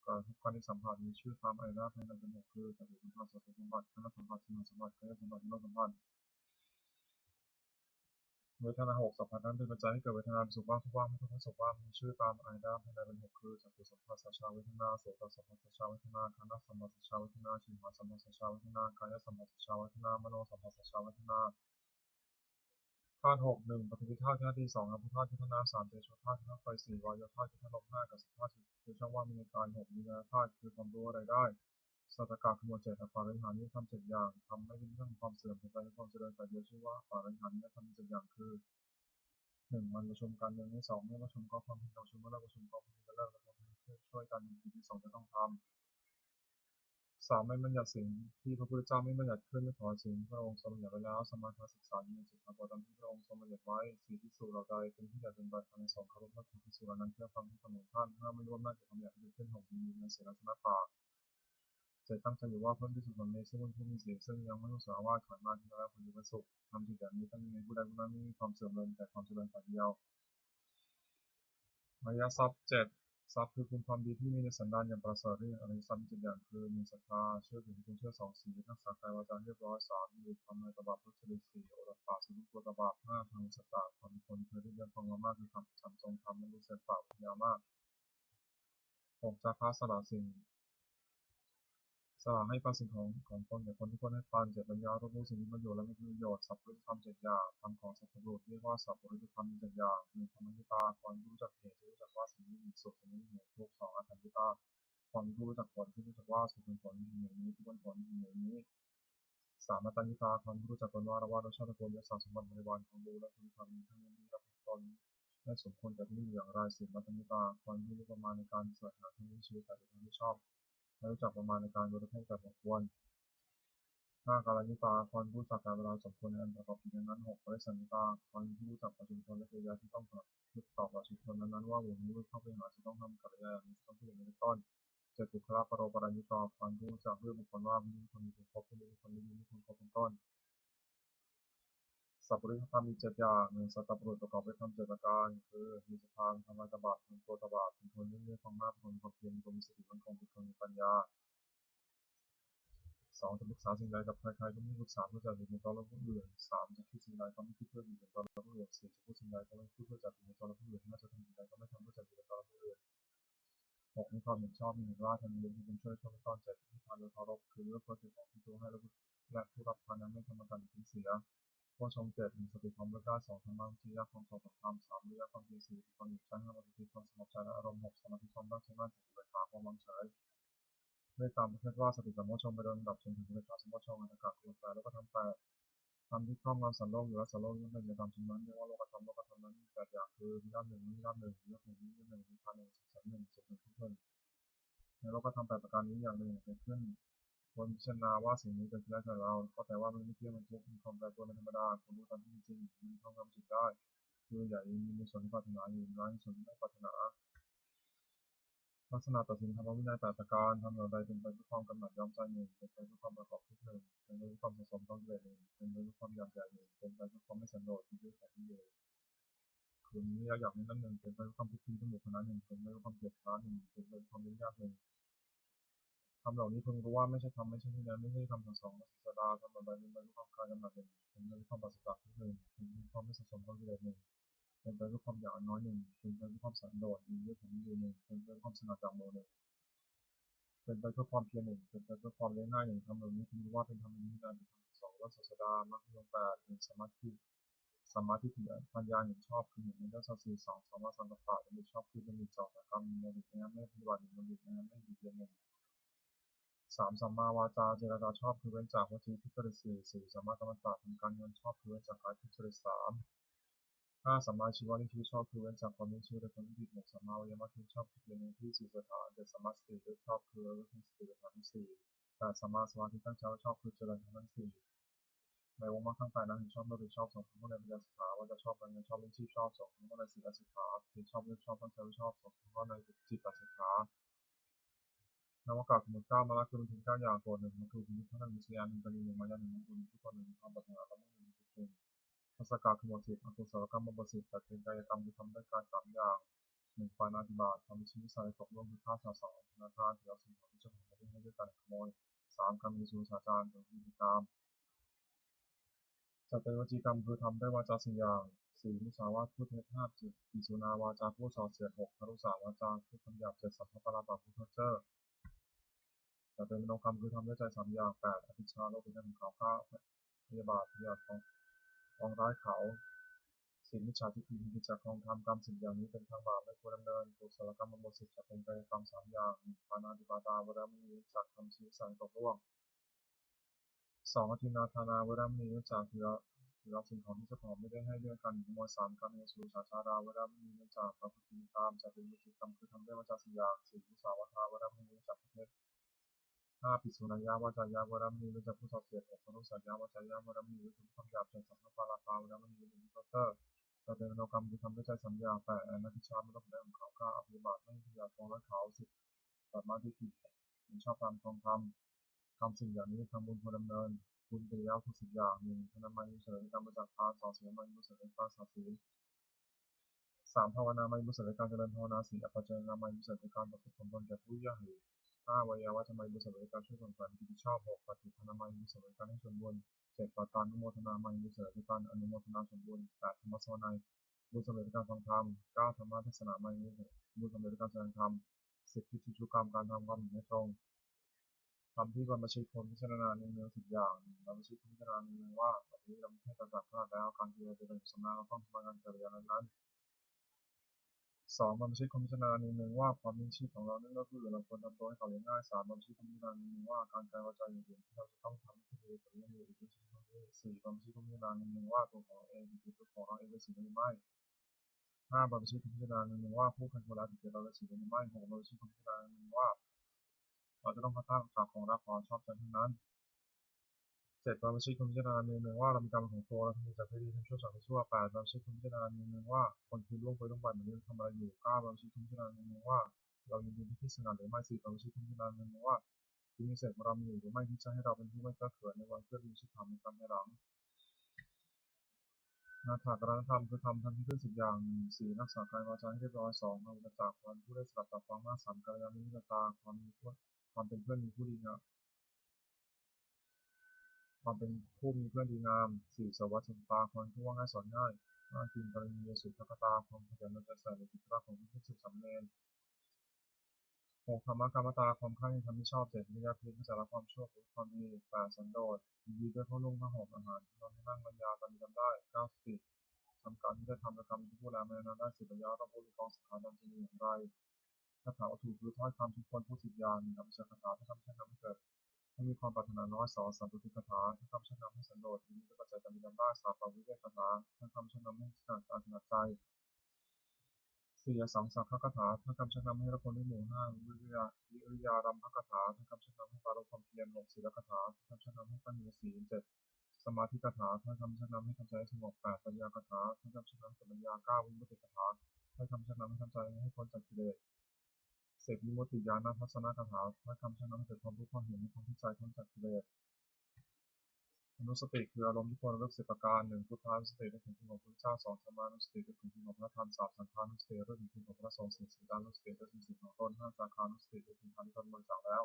กระทบกันในสัมผัสมีชื่อตามอายตนะภายในเป็น6คือจักรสัมผัสโสตสัมผัสคณสัมผัสชิวหาสัมผัสกายสัมผัสมโนสัมผัสเวทนา6สัมผัสนั้นเป็นปัจจัยให้เกิดเวทนาสุขบ้างทุกบ้างไม่ทุกข์สุขบ้างมีชื่อตามอายตนะภายในเป็น6คือจักรสัมผัสสัชชาเวทนาโสตสัมผัสสัชชาเวทนาคณสัมผัสสัชชาเวทนาชิวหาสัมผัสสัชชาเวทนากายสัมผัสสัชชาเวทนามโนสัมผัสสัชชาเวทนาธาตุ6 1ปฏิวิธาตุธาตุที่2อัปธาตุคือธาตุน้ำ3เตโชธาตุคือธาตุไฟ4วายโยธาตุคือธาตุลม5กับสัทธาตุคือช่องว่างมีในกาย6วิญญาณธาตุคือความรู้อะไรได้สัตตกะคือหมวด7อปาริหานิทำ7อย่างทำไม่เป็นเรื่องความเสื่อมเป็นไปในความเจริญแต่เดียวชื่อว่าอปาริหานิทำ7อย่างคือ1มันประชุมกัน1ที่2เมื่อประชุมก็ความเพียรประชุมเมื่อเลิกประชุมก็ความเพียรเลิกและความเพียรช่วยกัน1ที่2จะต้องทำ3ไม่บัญญัติสิ่งที่พระพุทธเจ้าไม่บัญญัติขึ้นไม่ขอสิ่งพระองค์ทรงบัญญัติไว้แล้วสมาทานศึกษาในสิกขาบทที่พระองค์ทรงบัญญัติไว้4ภิกษุเราใดเป็นที่ใหญ่เป็นประธานใน2เคารพนับถือภิกษุเหล่านั้นเพื่อฟังที่คำของท่าน5ไม่ร่วมหน้ากับคำหยาบที่ขึ้น6มีในเสนาสนะป่า7ตั้งใจอยู่ว่าเพื่อนภิกษุสามเณรซึ่งเป็นผู้มีศีลซึ่งยังไม่รู้สาวาทขันธ์มาที่แล้วผลอยู่เป็นสุขทำจิตอย่างนี้ตั้งในผู้ใดผู้นั้นไม่มีความเสื่อมเลยแต่ความเจริญแต่เดียวอริยทรัพย์7ทรัพย์คือคุณความดีที่มีในสันดานอย่างประเสริฐเรียกอริยทรัพย์7อย่างคือ1ศรัทธาเชื่อถือคุณเชื่อ2ศีลรักษากายวาจาเรียบร้อย3หยุดทำในตบะพุทธฤ4โอรสปาสุตัวตบะ5ทางสัจจะความคนเคยได้ยินฟังมามากคือคำจำจงทำไม่รู้เสร็จปากยามาก6จาคะสละสิ่งสละให้ปันสิ่งของตนแก่คนที่ควรให้ปัน7ปัญญารู้สิ่งที่ประโยชน์และไม่ประโยชน์สัพพุริธรรม7อย่างทำของสัพพุรุษเรียกว่าสัพพุริธรรม7อย่าง1ธรรมยุตาความรู้จักเหตุรู้จักว่าสิ่งนี้มีสุขสิ่งนี้มีเหตุทุกข์2อธัญญุตา คนผู้รู้จักผลที่รู้จักว่าสุดเป็นผลอย่างนี้ที่เป็นผลอย่างนี้สามตัญญิตาคนผู้รู้จักตนว่าละว่าโดยชาติตระกูลยศสมบัติบริวารของดูและคุณธรรมทั้งนี้และตนและสมควรกับที่อยู่อย่างไรสี่ตัญญิตาคนที่รู้ประมาณในการแสวงหาที่ชีวิตแต่ทางที่ชอบและรู้จักประมาณในการบริโภคแต่สมควรห้าการยิตาคนรู้จักการเวลาสมควรในอันประกอบกิจนั้นหกปริสันนิตาคนที่รู้จักประชุมชนและกิริยาที่ต้องตอบประชุมชนนั้นว่าหมู่นี้เข้าไปหาจะต้องทำกิริยาอย่างนี้ต้องพูดอย่างนี้เป็นต้นเจ็ดบุคลาปโรปรายิตาคนรู้จักเรื่องบุคคลว่ามีคนมีคนพบคนมีคนไม่มีคนพบเป็นต้นสัพพุริธรรมมีเจ็ดอย่างหนึ่งสัตตปรุษประกอบด้วยธรรมเจ็ดประการคือมีสภาทำลายตบะเป็นตัวตบะเป็นคนเรื่องความมากเป็นคนมีความเพียรเป็นคนมีสติเป็นคนเป็นคนมีปัญญาสองจะปรึกษาสิ่งใดกับใครๆก็ไม่ปรึกษาเพื่อจะดีในตนและผู้อื่นสามจะคิดสิ่งใดก็ไม่คิดเพื่อดีในตนและผู้อื่นสี่จะพูดสิ่งใดก็ไม่พูดเพื่อจะดีในตนและผู้อื่นห้าจะทำสิ่งใดก็ไม่ทำเพื่อจะดีในตนและผู้อื่นหกมีความเห็นชอบมีเห็นว่าทำดีเป็นช่วยเป็นต้นเจ็ดที่ทานโดยเคารพคือเรื่องประโยชน์ของผู้ตัวให้และผู้รับทานนั้นไม่ทำการทิ้งเสียผู้ชมเจ็ดมีสติความเลิกล้าสองธรรมะวิทยาความสอบธรรมสามวิทยาความเพียรสี่ความหยุดยั้งห้าปฏิบัติความสงบใจและอารมณ์หกสมาธิความตั้งใจมั่นสติปัญญาความวางเฉยด้วยตามประเภทว่าสติสัมโพชฌงไปโดยลำดับจนถึงอุเบกขาสัมโพชฌงอันตรกับตัวแปรแล้วก็ทำแปดทำที่ครอบงำสันโลกอยู่และสันโลกนั้นเป็นไปตามจำนวนเรียกว่าโลกธรรมนั้นมีแปดอย่างคือวิรัตหนึ่งวิรัตหนึ่งวิรัตหนึ่งวิรัตหนึ่งวิพานหนึ่งสุขสันต์หนึ่งสุขหนึ่งทุกข์หนึ่งในโลกธรรมแปดประการนี้อย่างหนึ่งเกิดขึ้นบนพิจารณาว่าสิ่งนี้เกิดขึ้นแล้วแต่เราก็แต่ว่ามันไม่เที่ยงมันทุกข์มีความแปรปรวนเป็นธรรมดาคนรู้ตามที่จริงมันครอบงำจิตได้คือใหญ่มีส่วนที่ปรารถนาอยู่น้อยส่วนที่ไม่ปรารถนาลักษณะตัดสินธรรมวินัยแปดประการทำอย่างไรเป็นไปเพื่อความกำหนัดย้อมใจหนึ่งเป็นไปเพื่อความประกอบทุกหนึ่งเป็นไปเพื่อความสะสมต้องกิเลสหนึ่งเป็นไปเพื่อความอยากใหญ่หนึ่งเป็นไปเพื่อความไม่สันโดษที่ด้วยของที่อยู่คือมีอย่างนั้นหนึ่งเป็นไปเพื่อความทุกข์ที่ทั้งหมดคณะหนึ่งเป็นไปเพื่อความเกลียดค้านหนึ่งเป็นไปเพื่อความยุ่งยากหนึ่งทำเหล่านี้เพิ่งรู้ว่าไม่ใช่ทำไม่ใช่ที่นั้นไม่ใช่คำสั่งสอนของศาสดาทำแบบนี้เป็นไปเพื่อความคลายกำหนัดหนึ่งเป็นไปเพื่อความปราศจากทุกหนึ่งเป็นไปเพื่อความไม่สะสมต้องกิเลสหนึ่งเป็นไปเพื่อความอยากน้อยหนึ่งเป็นไปเพื่อความสันโดษมีเรื่องของอยู่หนึ่งเป็นไปเพื่อความสงัดจากโมหนึ่งเป็นไปเพื่อความเพียรหนึ่งเป็นไปเพื่อความเลี้ยงง่ายหนึ่งทำเหล่านี้คุณรู้ว่าเป็นธรรมนี้การเป็นคำสอนว่าศาสดามรรคมีองค์แปดหนึ่งสมาธิปัญญาเห็นชอบคือเห็นในเรื่องสัจสี่สองสามารถสังกัปปะเป็นชอบคือเป็นมิจฉาแต่กรรมในหรือนั้นไม่ปฏิบัติหนึ่งในหรือนั้นไม่ดีเพียงหนึ่งสามสัมมาวาจาเจรจาชอบคือเว้นจากวจีทุจริตสี่สัมมากัมมันตะทำการเงินชอบคือเว้นจากการทุจริตสามห้าสัมมาชีวะนิชีชอบคือเว้นจากความไม่เชื่อและความไม่ผิดหกสัมมาวิมัตติชอบคือในที่สี่สถานเจ็ดสัมมาสติชอบคือรู้ที่สี่สถานทั้งสี่แปดสัมมาสมาธิตั้งใจชอบคือเจริญทั้งสี่ในวงมรรคทั้งแปดนั้นชอบโลภชอบสองข้อในปัญญาสิกขาว่าจะชอบการเงินชอบเรื่องชีพชอบสองข้อในศีลสิกขาคือชอบเรื่องชอบตั้งใจชอบสองข้อในจิตตสิกขานวากาศสมุทรเก้ามาละคือมันถึงเก้าอย่างโกรธหนึ่งมันคือพินิจท่านั้นวิชยาหนึ่งปณีหนึ่งมายาหนึ่งมันคือทุกคนหนึ่งความปรารถนาและมุ่งหนึ่งทุกคนภาษากาขโมยสิทธิ์อกุศลกรรมบสิทธิ์แต่เป็นกายกรรมที่ทำด้วยการสามอย่างหนึ่งปาณาติบาตทำชีวิตสายตกร่วมคือฆ่าสัตว์สองนาทานเสียสิ่งของที่เจ้าของไม่ได้ให้ด้วยการขโมยสามการมีสูชาจารเป็นพิธีกรรมจะเป็นวจีกรรมคือทำด้วยวาจาสี่อย่างสี่มุสาวาทพูดเท็จห้าจิตปิสุนาวาจาพูดส่อเสียดหกครุสาวาจาพูดคำหยาบเจ็ดสัพพะปะราปะพูดเพ้อเจ้อจะเป็นมโนกรรมคือทำด้วยใจสามอย่างแปดอภิชาโลภะเป็นข่าวฆ่าพยาบาทพยาของร้ายเขาสิ่งมิจฉาทิฏฐิมีกิจจากของทำกรรมสิ่งอย่างนี้เป็นทางบาปไม่ควรดำเนินกุศลกรรมบทสิบจะเป็นกายกรรมสามอย่างปานาติปาตาวรามณีจากทำชีวิตสายตกล่วงสองอธินาทานาวรามณีจากถือสิ่งของที่เจ้าของไม่ได้ให้ด้วยกันขโมยสามการเมสุชาชาราวรามณีจากประพฤติกรรมจะเป็นวิจิกรรมคือทำด้วยวาจาสี่อย่างสี่มุสาวาทาวรามณีจากประเทศห้าปิสุนัยยาวาจายาวรามณีจากผู้สอบเสียดหกครุสัยยาวาจายาวรามณีจากผู้คำหยาบเจ็ดสัมภปาราภาวรามณีจากผู้เพ้อเจ้อจะเป็นมโนกรรมที่ทำด้วยใจสัญญาแปดอนัตติชาไม่ต้องแสดงข่าวฆ่าอภิบาทไม่ที่อยากฟ้องและเขาสิบสัมมาทิฏฐิเห็นชอบตามทองทำสิ่งอย่างนี้ทำบุญควรดำเนินบุญกิริยาทุกสิ่งอย่างหนึ่งธนมัยมุสลิมกรรมมาจากทานสองเสียมัยมุสลิมการสัตศีลสามภาวนามัยมุสลิมการเจริญภาวนาสี่อภิเจนามัยมุสลิมการประพฤติผลตนแก่ผู้ยากจนห้าวิยาวัจมัยมุสลิมการช่วยคนฝันกิจชอบหกปฏิภณมัยมุสลิมการให้ส่วนบุญเจ็ดปาตานุโมทนามัยมุสลิมการอนุโมทนาส่วนบุญแปดธรรมสวนัยมุสลิมการฟังธรรมเก้าธรรมะเทศนามัยมุสลิมการแสดงธรรมสิบพิธีชุกรรมการทำความเห็นให้ตรงทำที่บรรพชิตคนพิจารณาในเมืองสิบอย่างบรรพชิตพิจารณาในเมืองว่าแบบนี้เราให้ตระหนักพลาดแล้วการที่เราจะเป็นสำนักต้องทำงานกิริยานั้น 2. บรรพชิตความพิจารณาหนึ่งว่าความมีชีพของเรานั้นก็คือเราควรทำตัวให้เขาเลี้ยงง่าย 3. บรรพชิตความพิจารณาหนึ่งว่าการกายวาจาอย่างอื่นที่เราจะต้องทำที่ดีกว่านี้มีอีกด้วยเช่นนี้ 4. บรรพชิตความพิจารณาหนึ่งว่าตัวของเราเองคือตัวของเราเองเป็นสิ่งใดหรือไม่ 5. บรรพชิตความพิจารณาหนึ่งว่าผู้คนคนละถึงเราเป็นสิ่งใดหรือไม่ 6. บรรพชิตความพิจารณาหนึ่งว่าเราจะต้องพัฒนาจากของรักของชอบใจเท่านั้น 7. บรรพชิตความพิจารณาหนึ่งว่าเรามีกรรมของตัวเราทำดีจากที่ดีทำชั่วจากที่ชั่ว 8. บรรพชิตความพิจารณาหนึ่งว่าคนคือล่วงไปล่วงไปเหมือนเดิมทำอะไรอยู่ 9. บรรพชิตความพิจารณาหนึ่งว่าเรายินดีที่สงัดหรือไม่ 10. บรรพชิตความพิจารณาหนึ่งว่าที่มีเศษของเรามีอยู่หรือไม่ที่จะให้เราเป็นผู้ไม่กล้าเขินในวันเกิดมีชีวิตธรรมในการในหลังนาถากรณธรรมคือทำทันที่ขึ้น10 อย่าง 4. รักษากายวาจาให้เรียบร้อย 2. เราจะจากวันผู้ได้สลับตับฟังมาก 3. กัลยาณมิตรตาความเป็นเพื่อนมีผู้ดีงามความเป็นผู้มีเพื่อนดีงาม 4. สวัสดิตาความที่ว่าง่ายสอนง่าย 5. กินกรณียสุทักตาความขยันเอาใจใส่ในกิจวัตรของผู้ศึกษาเนร 6. ธรรมกรรมตาความข้าที่ทำที่ชอบ 7. นิยาพิจารณาความชั่วความดี 8. สันโดษดีด้วยข้าวนุ่งผ้าห่มอาหารที่เราให้นั่งบรรยายกันได้ 9. สติทำการที่ได้ทำและกรรมที่ผู้แล้วไม่นานได้ 10. ปัญญาต้องพูดกองสังขารนั้นจะมีอย่างไรคาถาวัตถุคือถ้อยคำทุกคนพูด10 อย่าง1. คำคาถาที่ทำเช่นนั้นให้เกิดให้มีความปรารถนาน้อย 2. สัมปติคาถาที่ทำเช่นนั้นให้สันโดษมีด้วยปัจจัยการมีได้ 3. ปวิเวกคาถาที่ทำเช่นนั้นให้สกัดการถนัดใจ 4. อสังสักขคาถาถ้าคำชักนำให้ละคนในหมู่5วิริยารัมภคาถาถ้าคำชักนำให้ปรารบความเพียร 6. ศีลคาถาถ้าคำชักนำให้ตั้งอยู่ในศีล 7. สมาธิคาถาถ้าคำชักนำให้ทำใจสงบ 8. ปัญญาคาถาถ้าคำชักนำให้ปัญญา 9. วิมุตติคาถาถ้าคำชักนำให้ทำใจให้พ้นจากกิเลส 10. วิมุตติญาณทัศนคาถาถ้าคำชักนำให้เกิดความรู้ความเห็นในความที่ใจพ้นจากกิเลสอนุสติคืออารมณ์ที่ควรระลึก10 ประการ 1. พุทธานุสติได้ถึงคุณของพระเจ้า 2. ธรรมานุสติได้ถึงคุณของพระธรรม 3. สังฆานุสติได้ถึงคุณของพระสงฆ์ 4. ศีลานุสติได้ถึงสิ่งของตน 5. จาคานุสติได้ถึงทางที่ตนบริจาคแล้ว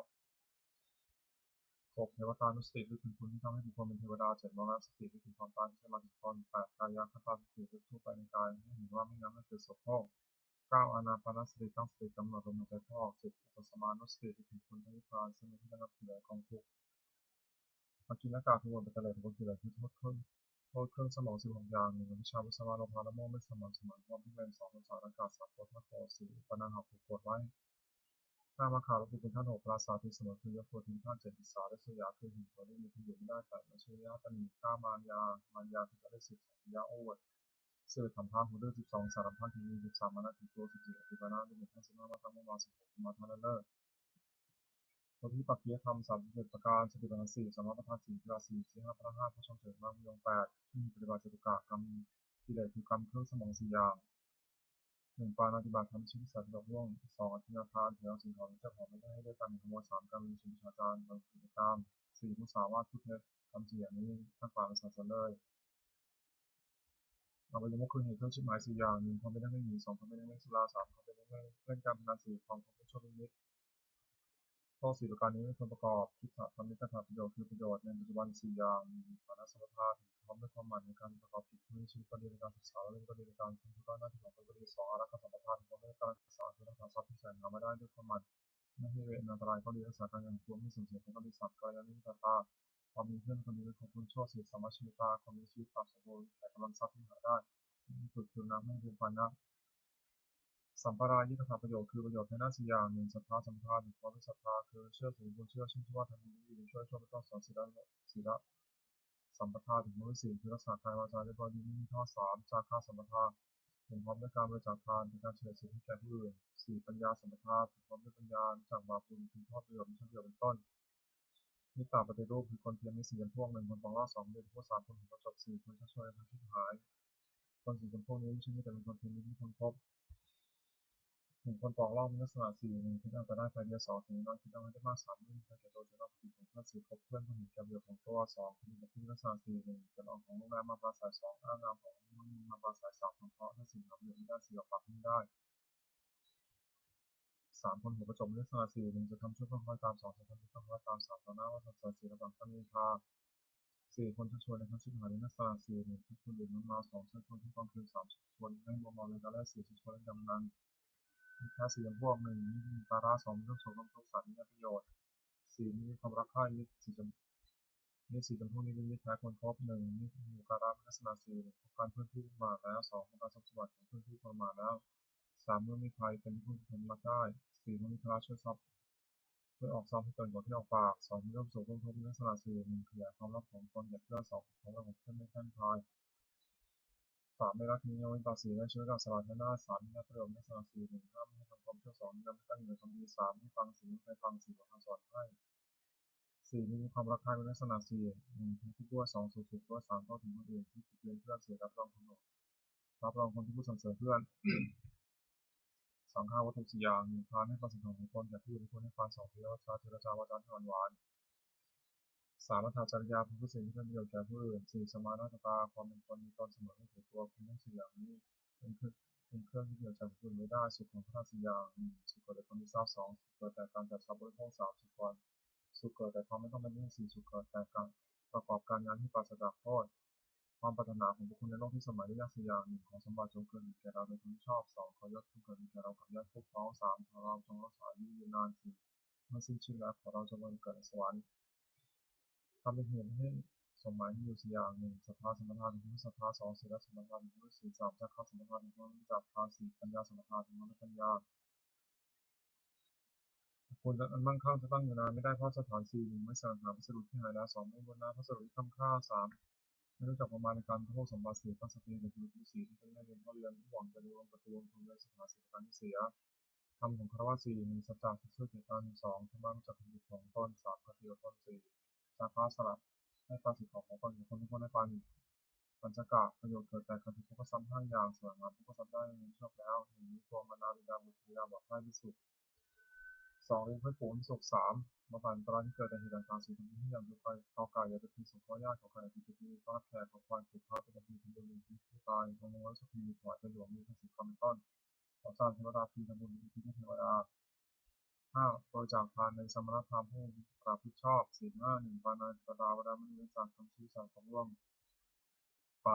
6. เทวตานุสติได้ถึงคุณที่ทำให้บุคคลเป็นเทวดา 7. มรณสติได้ถึงความตายที่จะมาถึงตน 8. กายคตาสติได้ทั่วไปในกายให้เห็นว่าไม่งั้นไม่เกิดโศกโศก 9. อานาปานสติตั้งสติกำหนดลมหายใจเข้าออก 10. อุปสมานุสติได้ถึงคุณพระนิพพานซึ่งเป็นที่ระงับกิเลสกองทุกข์อากินากาทุกวันเป็นทะเลทุกกิเลสที่โทษเครื่องสมอง16 อย่าง 1. วิชาวิสมาโลภะละโมบไม่สม่ำเสมอความพิเรน 2. สารอากาศ 3. โพธาโภ 4. ปนังหักผูกกดไว้ 5. มาขาลบุเป็นท่าน 6. ปราสาทที่เสมอคือยกโพธิท่าน 7. อิสาได้สยาคือหินตัวได้มีที่อยู่ไม่ได้แต่มาช่วยยาตัน9. มารยาที่จะได้10. ยาโอเวอร์สื่อธรรมภาหูเรื่อง12. สารพัดที่มี13. มานาถึงตัว14. อธิปนาที่1 15. มาทำมา16. มาทานเลิศโพธิปักขียธรรม31 ประการสติปัฏฐาน4สมาปัฏฐาน4กีฬา4สี่ห้าพระ5พระชงเฉิดมามยง8ที่ปฏิบัติจตุกะกรรมกิเลสคือกรรมเครื่องสมอง4 อย่าง 1. ปาณาติบาตทำชีวิตสัตว์ดอกร่วง 2. อธินาทานเถรสิ่งของเจ้าของไม่ได้ให้ด้วยกันขโมย 3. การมีชิมชาจารบางกิจกรรม 4. มุสาวาทพูดเท็จทำ4 อย่างนี้ทั้งฝ่ายและสัตว์เลยอบายมุขคือเหตุเครื่องชิบหาย4 อย่าง 1. ความเป็นนักเล่นหญิง 2. ความเป็นนักเล่นสุรา 3. ความเป็นนักเล่นการพนัน 4. ความเป็นชั่วนิดข้อ4 ประการนี้ไม่ควรประกอบคิดถามนิกถาประโยชน์คือประโยชน์ในปัจจุบัน4 อย่างฐานะสมรรถนะพร้อมด้วยความหมายในการประกอบกิจมีชีวิตก็ดีในการศึกษาและเรียนก็ดีในการทำธุระหน้าที่ของตนก็ดี 2. อารักขาสัมปทานพร้อมด้วยการศึกษาคือรักษาทรัพย์ที่แสวงหามาได้ด้วยความหมั่นไม่ให้เวรอันตรายก็ดีรักษาการงานตัวไม่สูญเสียผลก็ดี 3. กายานิมิตตาความมีเพื่อนคนดีเป็นของคุณชั่ว 4. สมาชิตาความมีชีวิตตามสมบูรณ์แต่กำลังทรัพย์ที่หาได้ฝึกคือน้ำไม่เป็นปัญญาสัมปรายิกถาประโยชน์คือประโยชน์ในหน้า4 อย่าง 1. ศรัทธาสัมปทานความเป็นศรัทธาคือเชื่อถือบุญเชื่อชื่นชอบทำดีดีช่วยไม่ต้องสอนศีลสัมปทานถึงมือ4คือรักษากายวาจาเรียบร้อยดีไม่มีข้อ 3. จาคะสัมปทานถึงพร้อมด้วยการบริจาคทานเป็นการเฉลิมศรีให้แก่ผู้อื่น 4. ปัญญาสัมปทานถึงพร้อมด้วยปัญญาจากบาปบุญถึงทอดประโยชน์ไม่ใช่ประโยชน์เป็นต้นนิตาปฏิรูปคือคนเพียรมี4 จำพวก 1. คนปองล่า 2. เดือนพวก 3. คนหัวจบ 4. คนชักชวนในทางที่หายคน4 จำพวกนี้ไม่ใช่มีแต่เป็นคนเพียรมีที่คนพบ1. คนปองเล่ามีลักษณะ4 1. คิดเอาแต่ได้ไฟเดียว 2. ถึงน้อยคิดเอาให้ได้มาก 3. ไม่มีใครแก่ตัวจะรับผิดของเพื่อน 4. คบเพื่อนคนเห็นแก่ประโยชน์ของตัว 2. คนมีที่ลักษณะ4 1. จะเอาของโรงแรมมาปราศัย 2. อ้างนามของมันมาปราศัย 3. ทำเพราะถ้าสิ่งทำอยู่ไม่ได้4. ออกปากไม่ได้ 3. คนหัวประจบมีลักษณะ4 1. จะทำชั่วต้องคอยตาม 2. จะทำดีต้องคอยตาม 3. ต่อหน้าว่าสัตว์4. ระหว่างตั้งนินทา 4. คนชักชวนในทางชิบหายมีลักษณะ4 1. ชักชวนดื่มน้ำเมา 2. ชักชวนที่กองคืน 3. ชักชวนให้มัวเมาในการแรก 4. ชักชวนให้กำนันมีแค่4 จำพวก 1. มีปาระ 2. มีเรื่องโสมทุกข์สัตว์มีประโยชน์ 4. มีความรักใคร่มี4 จำพวกนี้เป็นมิตรแท้ควรคบ 1. มีอุการะมีลักษณะ4 พบการเพื่อนผู้ประมาทแล้ว 2. พบการทรัพย์สมบัติของเพื่อนผู้ประมาทแล้ว 3เมื่อมีใครเป็นผู้ทนรับได้4เมื่อมีภาระช่วยออกทรัพย์ให้เกินกว่าที่ออกปาก2มีเรื่องสูงต้นทุนลักษณะ4 1ขยายความลับของตนอย่าเพื่อ2ของเราของเพื่อนไม่แพร่พาย3ไม่รักนี้ยกเว้นต่อ4และช่วยกับสละหน้า3มีประโยชน์ลักษณะ4 1ห้ามไม่ให้ทำความชั่ว2มีการตั้งอยู่ในความดี3ให้ฟัง4ไม่ฟัง4ของคำสอนให้4มีความรักใคร่เป็นลักษณะ4 1ที่ตัว2สุดตัว3เข้าถึงคนอื่นที่เรียนเพื่อนเสียรับรองคนที่ผู้สรรเสริญเพื่อนสังฆาวัตถุ4อย่าง1ทานให้ประสิทธิ์ของคนแก่ผู้อื่นคนให้ทาน2เทวจาเทระจาวาจาที่หวาน3อัตถจริยาเป็นผู้สิ่งที่เป็นประโยชน์แก่ผู้อื่น4สมานาตตาความเป็นคนมีตนเสมอไม่ถือตัวคุณทั้ง4อย่างนี้เป็นเครื่องที่เกี่ยวจากผู้อื่นไม่ได้สุขของพระ4อย่าง1สุขเกิดแต่ความมีทรัพย์2สุขเกิดแต่การจัดทรัพย์บริโภค3สุขเกิดแต่ความไม่ต้องเป็นหนี้4สุขเกิดแต่การประกอบการงานที่ปราศจากโทษความปรารถนาของบุคคลในโลกที่สมัยได้ยาก4อย่าง1ขอสมบัติจงเกิดแก่เราโดยคนที่ชอบ2ขอยศจงเกิดแก่เรากับญาติพวกพ้อง3ขอเราจงรักษาอายุยืนนาน4เมื่อสิ้นชีพแล้วขอเราจงบังเกิดในสวรรค์ทำเป็นเหตุให้สมหมายมีอยู่4อย่าง1ศรัทธาสมถะเป็นผู้ศรัทธา2ศีลสมถะเป็นผู้ศีล3จักขะสมถะเป็นผู้รู้จักทาน4ปัญญาสมถะเป็นผู้รู้ปัญญาคุณอันมั่งคั่งจะตั้งอยู่นานไม่ได้เพราะสถาน4 1ไม่แสวงหาพัสดุที่หายแล้ว2ไม่บูรณะพัสดุที่ทำค่า3ไม่รู้จักประมาณในการพวกสมบัติ4ตั้งสติเป็นผู้4ที่เป็นนักเรียนเข้าเรียนที่หวังจะรู้ประตูของในสถานศิลปการที่เสียธรรมของคารวะ4 1สัจจะซื่อเกียรติการ2ธรรมะรู้จักผลของตน3ปฏิโยชน์ตน4จาคะสละให้ภาษีของตนคนทุกคนให้ปัญจกะประโยชน์เกิดแต่การถือพวกทรัพย์5อย่างส่วนงานพวกทรัพย์ได้ชอบแล้ว1ตัวมานาบิดาบุตรบิดาบอกให้ที่สุด2เลี้ยงเพื่อฝูงสุข3มาผ่านตอนที่เกิดแต่เหตุต่างๆ4ทำให้อย่างอยู่ไปกอกายอย่าจะพิสุขข้อยากกอกายอย่าจะพิฟ้าแผ่ขอควายผูกผ้าเป็นพิธีทำบุญที่ตายตรงนั้นสักทีถวายประโยชน์มีภาษีคำต้นขอสร้างเทวดาพีทำบุญที่เทวดา5บริจาคทานในสมณธรรมผู้ปราพิชอบศีล5 1ปานาติปาเวลาไม่มีจากคำชี้สั่งของร่วงไป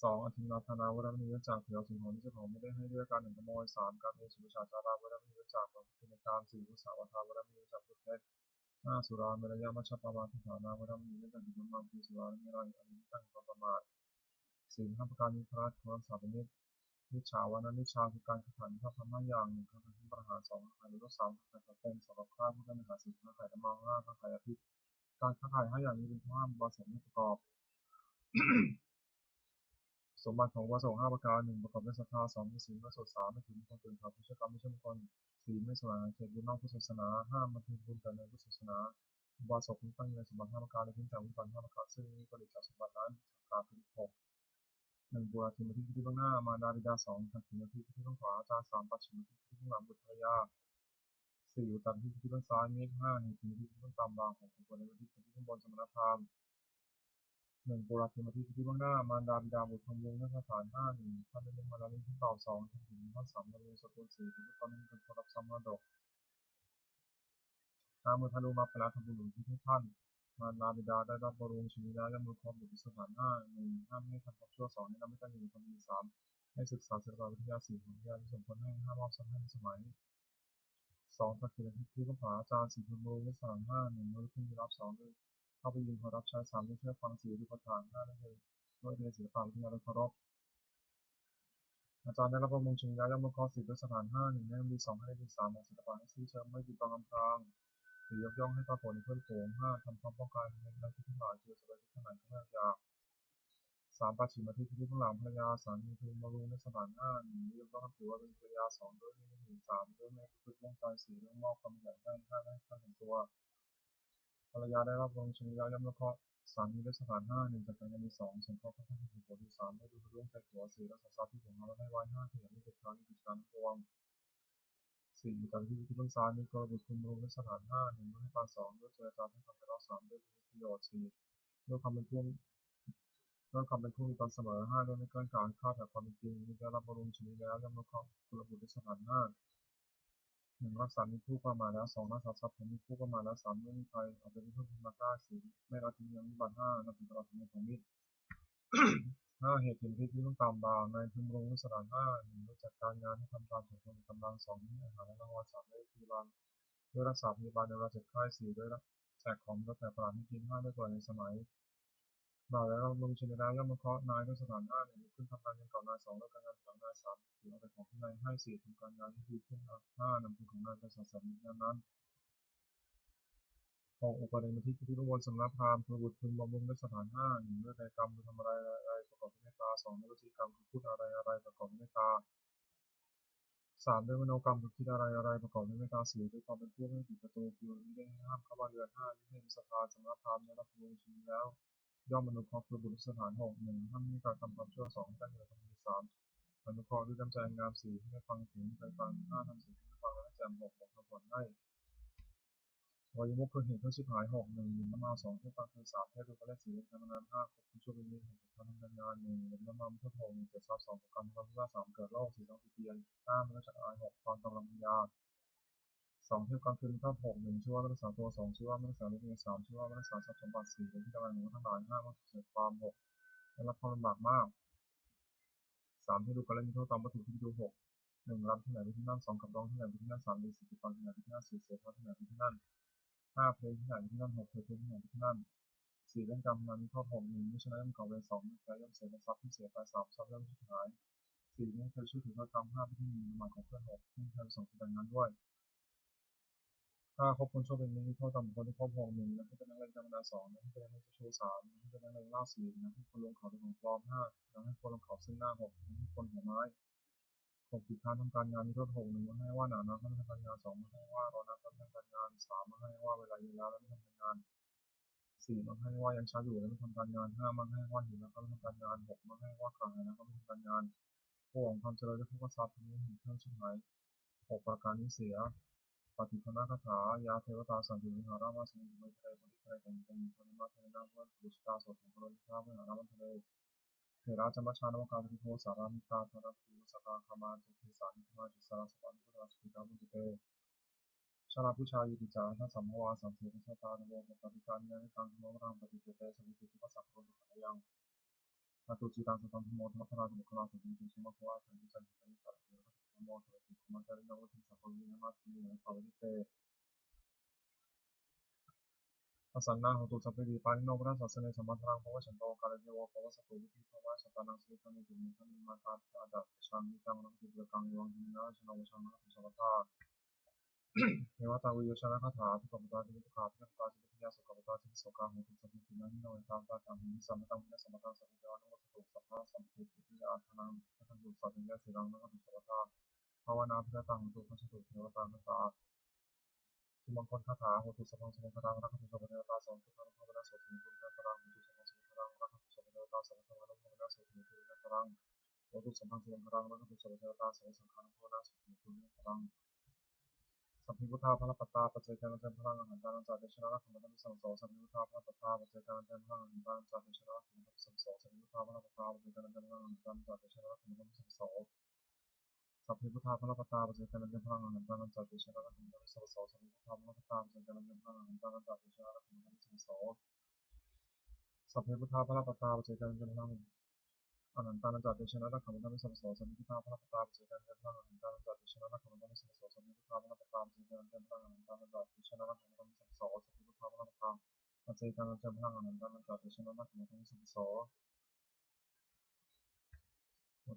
2อธินาทานาวรมีวิจากเถียวสิ่งของที่เจ้าของไม่ได้ให้ด้วยการหนึ่งขโมย3การเมสุวิชาจาราวรมีวิจากของพิธีการ4มุสาวทาวรมีวิจากพุทธเท็จ5สุราเมรยามัชฌปปาทิฏฐานาวรมีวิจากดิบมังคีสุราเมรัยอริยตั้งประมาท4 5ประการนิพพานของสาบนินิชาวานานิชาคือการขันธ์ทัพ5อย่าง1การที่ประหาร2ขายหรือ3ขายเป็นสำหรับข้าผู้ได้ในหาสิ่งขายธรรมะ5ขายอภิการขาย5อย่างนี้เป็นห้ามบาสไม่ประกอบสมบัติของวาสง5ประการ1ประกอบด้วยศรัทธา2มีศีลประเสริฐ3ไม่ถือมงคลตื่นข่าวผู้เชื่อกรรมไม่เชื่อมงคล4ไม่แสวงเขตบุญนอกพุทธศาสนา5มันคือบุญแต่ในพุทธศาสนาวาสกนี้ตั้งอยู่ในสมบัติ5ประการและขึ้นจากวิปัสสนา5ประการซึ่งนี้ผลิตจากสมบัตินั้นสังขารเป็น6 1บัวทิมที่ที่เบื้องหน้ามารดาบิดา2ทักษิณที่ที่เบื้องขวาอาจารย์3ปัจฉิมที่ที่เบื้องหลังบุตรภรรยา4อุตันที่ที่เบื้องซ้ายเมฆ5หินที่ที่เบื้องต่ำบางของคนในวันที่ที่เบื้องบนสมณพราหมณ์1ปุราธิมที่ที่เบื้องหน้ามารดาบิดาบุตรพรหมวงศ์นักฐาน5 1ท่านเป็นมาลาลินที่ตอบ2ท่านถึงท่าน3ดำเนินสกุล4ทุกตอนนี้เป็นสำหรับสัมมาดกเมื่อทะลุมาไปแล้วทำบุญหนุนที่ท่านมารดาบิดาได้รับบำรุงชีวิตแล้วย่อมรู้ความบุตรสถาน5 1ห้ามไม่ให้ทำความชั่ว2แนะนำให้ตั้งอยู่ในความดี3ให้ศึกษาศิลปวิทยา4ของวิทยาที่สมควรให้5มอบทรัพย์ให้ในสมัย2สักดิ์สิทธิ์ที่พระผาอาจารย์4พรหมวงศ์นักฐาน5 1รู้ขึ้นรับ2ด้วยเข้าไปยิงขอรับใช้3ด้วยเชื่อฟัง4ด้วยประธาน5ด้วยเรียนศิลปวิทยาและเคารพอาจารย์ได้รับบำรุงชิงยาย่อมข้อ10ด้วยสถาน5 1แนะนำดี2ให้ได้ดี3ของศิลปะให้ซื่อเชิงไม่ปิดบังอำพราง4ยกย่องให้ปรากฏในเพื่อนฝูง5ทำความป้องกันในนักที่ทั้งหลายเกี่ยวกับที่ทั้งหลายที่ไม่อยาก3ปัจฉิมที่ที่ข้างหลังภรรยาสามีคือมารุงในสถาน5 1ยกย่องถือว่าเป็นภรรยา2ด้วยไม่ถึง3ด้วยไม่ฝึกม่งใจ4เรื่องมอบความอยากให้5ให้ขั้นของตัวภรรยาได้รับบำรุงชิงยาย่อมข้อสามีด้วยสถาน5 1จากการยังมี2สงเคราะห์ข้าที่ถูกผลที่3ได้ดูร่วงใจหัว4รักษาทรัพย์ที่ถูกทำให้ไว้5ที่ยังไม่เกิดการกิจการทวง4การที่เบื้องซ้ายมีกรบุตรคุณรุงในสถาน5 1ด้วยการ2ด้วยเจรจาให้ความเรา3ด้วยประโยชน์4ด้วยความเป็นผู้มีตนเสมอ5ด้วยไม่เกินการคาดแต่ความเป็นจริงมีได้รับบำรุงชีวิตแล้วย่อมรู้ข้อคุณบุตรในสถาน5 1รักษามีผู้ประมาทแล้ว2รักษาทรัพย์มีผู้ประมาทแล้ว3ไม่มีใครเอาเป็นผู้พิมพ์ได้4ไม่ละทิ้งยังมีบัตร5นับถือตลอดในของมิตร5เหตุที่ต้องตามบางในพึงลงในสถาน5 1รู้จักการงานให้ทำตามสมควรกำลัง2มีอาหารและรางวัล3ได้พยาบาลด้วยรักษาพยาบาลในเวลาเจ็บไข้4ด้วยแจกของก็แต่ประหลาดให้กิน5ด้วยตัวในสมัย บ่าวแล้วเราลงชนแล้วย่อมมาเคาะนายด้วยสถานห้าหนึ่งขึ้นทำการเงินเก่านายสองเลิกการงานหลังนายสามถือเอาเป็นของที่นายให้สี่ทำการงานที่ดีขึ้นห้านำทุนของนายไปสะสมในนั้นของอุปนิมิตที่ทุกวนสำนักพราหมณ์คือบุตรพึงบำรุงด้วยสถานห้าหนึ่งเมื่อใดกรรมคือทำอะไรประกอบด้วยเมตตาสองด้วยวจีกรรมคือพูดอะไรประกอบด้วยเมตตาสามด้วยมโนกรรมคือคิดอะไรประกอบด้วยเมตตาสี่ด้วยความเป็นผู้ไม่ผิดประตูคือไม่ได้ห้ามเข้าบ้านเรือนห้าไม่ให้มีสภาสำนักพราหมณ์ได้รับรู้ชีวิตแล้วย่อมมนุษย์คือบุตรสถานหกหนึ่งห้ามมีการทำความชั่วสองตั้งอยู่ตรงนี้สามอนุเคราะห์ด้วยน้ำใจงามสี่ที่ไม่ฟังถึงไม่ฟังห้าทำสิ่งที่ไม่ฟังและแจมหกทำผลให้วายมุกคือเหตุเพื่อชิบหายหกหนึ่งน้ำมาสองเที่ยวฟังคือสามเที่ยวดูกระเลสี่ทำงานห้าครบคุณช่วยเป็นหนึ่งหกทำงานหนึ่งเล็บน้ำมันเพื่อโทงเจ็ดซับสองกรรมความพิพากษาเกิดโรคสี่ต้องติเตียนห้ามันก็จะอายหกตอนกำลังยาสองเที่ยวกลางคืนข้าหกหนึ่งชื่อว่าไม่รักษาตัวสองชื่อว่าไม่รักษาลูกเมียสามชื่อว่าไม่รักษาทรัพย์สมบัติสี่เป็นที่กำลังหนูทั้งหลายห้ามันเกิดความหกได้รับความลำบากมากสามที่ดูกระเลมีโทษตามวัตถุที่ดูหกหนึ่งรับที่ไหนไปที่นั่นสองกับรองที่ไหนไปที่นั่นสามมีสิทธิฟังที่ไหนไปที่นั่นสี่เสียทที่ไหนไปที่นั่นห้าเพลงที่ไหนไปที่นั่นหกเพลงที่ไหนไปที่นั่นสี่เล่นกรรมนั้นข้อหกหนึ่งไม่ชนะย่อมก่อเวรสองไม่แพ้ย่อมเสียทรัพย์ที่เสียไปสามทรัพย์ย่อมชิบหายสี่ไม่เคยช่วยถือข้อกรรมห้าไปที่มีหมายของเพื่อนหกไม่เคยส่งแสดงนั้นด้วยถ้าคบคนชั่วเป็นนี้โทษตามบุคคลที่ครอบครองหนึ่งนะที่เป็นนักเลงธรรมดาสองนะที่เป็นนักเลงชู้สามนะที่เป็นนักเลงล่าสี่นะที่คนลงเขาเป็นของปลอมห้านะให้คนลงเขาซึ่งหน้าหกนะให้คนหัวไม้หกผิดฐานทำการงานมีโทษหกหนึ่งมาให้ว่าหนานะไม่ทำการงานสองมาให้ว่ารอนะไม่ทำการงานสามมาให้ว่าเวลาเวลาแล้วไม่ทำการงานสี่มาให้ว่ายังช้าอยู่แล้วไม่ทำการงานห้ามาให้ว่าหิวแล้วก็ไม่ทำการงานหกมาให้ว่ากลางแล้วก็ไม่ทำการงานพวกของความเจริญและพวกทรัพย์นี้เห็นเครื่องชิบหายหกประการนี้เสียปฏิภณคาถายาเทวตาสันติวิหารามาสมุทรไมตรบริเทเป็นพนมาเทนาวันปุชตาสดของพระข้าวิหารามันทะเลเทราจมัชชานวการพิโทสารามิตาธนาภูสกาคามาจุติสานิมาจุสารสวรรค์พุทธสุขิตามุติเตชาลาผู้ชายยุติจาทัสัมภวาสัมเสกชะตาโนโมปฏิการยานิตังโมรังปฏิเจเตสมุติปัสสัพพะตุยังมาตุจิตังสตัมโมธรรมธราตุคลาสมุติสมะภวะสันติสันติสันติสันติโมตุติมาจาริโนวัติสัพพะวินามาตุมินะภาวนิเตอาสันนาหตุสัพเพดีปานิโนพระศาสนาสมัทรังภวะฉันโตกาลเทวะภวะสัพพุวิธิภวะสัตตานังสุขังมิตุมิขันมิมาตาตาดัตชังมิตังรังติเบกังยวงหินาชนะวชังนะสัมปทาเทวตาวิโยชนะคาถาทุกขปตาจิตุขาพิยตาจิตุพิยาสุขปตาจิตโสกาหุตุสัพพิตินานิโนเอตามตาจังหิสัมมตังพิยสัมมตังสัพพิจานุวัตถุสัพพะสัมพุทธิยาธนังทันตุสัพพิยาสิรังนะหัตุสัพพทาภาวนาพิยตังหุตุพัชตุเทวตานัตตาสุมังคลคาถาโหตุสัพพังสุมังคลังรักขุสัพพะเทวตาสัมพุทธังภาวนาโสติปุญญาตรังโหตุสัพพังสุมังคลังรักขุสัพพะเทวตาสัมพุทธังภาวนาโสติปุญญาตรังโหตุสัพพังสุมังคลังรักขุสัพพะเทวตาสัมพุทธังภาวนาโสติปุญญาตรังสัพพิพุทธาภลปัตตาปัจเจกานันเตพลังอหันตานันจัตเดชนะรักขุมัมิสังโสสัพพิพุทธาภลปัตตาปัจเจกานันเตพลังอหันตานันจัตเดชนะรักขุมัมิสังโสสัพพิพุทธาภลปัตตาปัจเจกานันเตพลังอหันตานันจัตเดชนะรักขุมัมิสังโสสัพพิพุทธาภลปัตตาปัจเจกานันเตพลังอหันตานันจัตเดชนะรักขุมัมิสังโสสัพพิพุทธาภลปัตตาปัจเจกานันเตพลังอหันตานันจัตเดชนะรักขุมัมิสังโสสัพพิพุทธาภลปัตตาปัจเจกานันเตพลังอนันตานันจัตเดชนะรักขุมัมิสังโสสัพพิพุทธาภลปัตตาปัจเจกานันเตพลังอหันตานันจัตเดชนะรักขุมัมิสังโสสัพพิพุทธาภลปัตตาปัจเจกานันเตพลังอหันตานันจัตเดชนะรักขุมัมิสังโสสัพพิพุทธาภลปัตตาปัจเจกานันเตพลังอหันตานันจัตเดชนะรักขุมัมิสังโส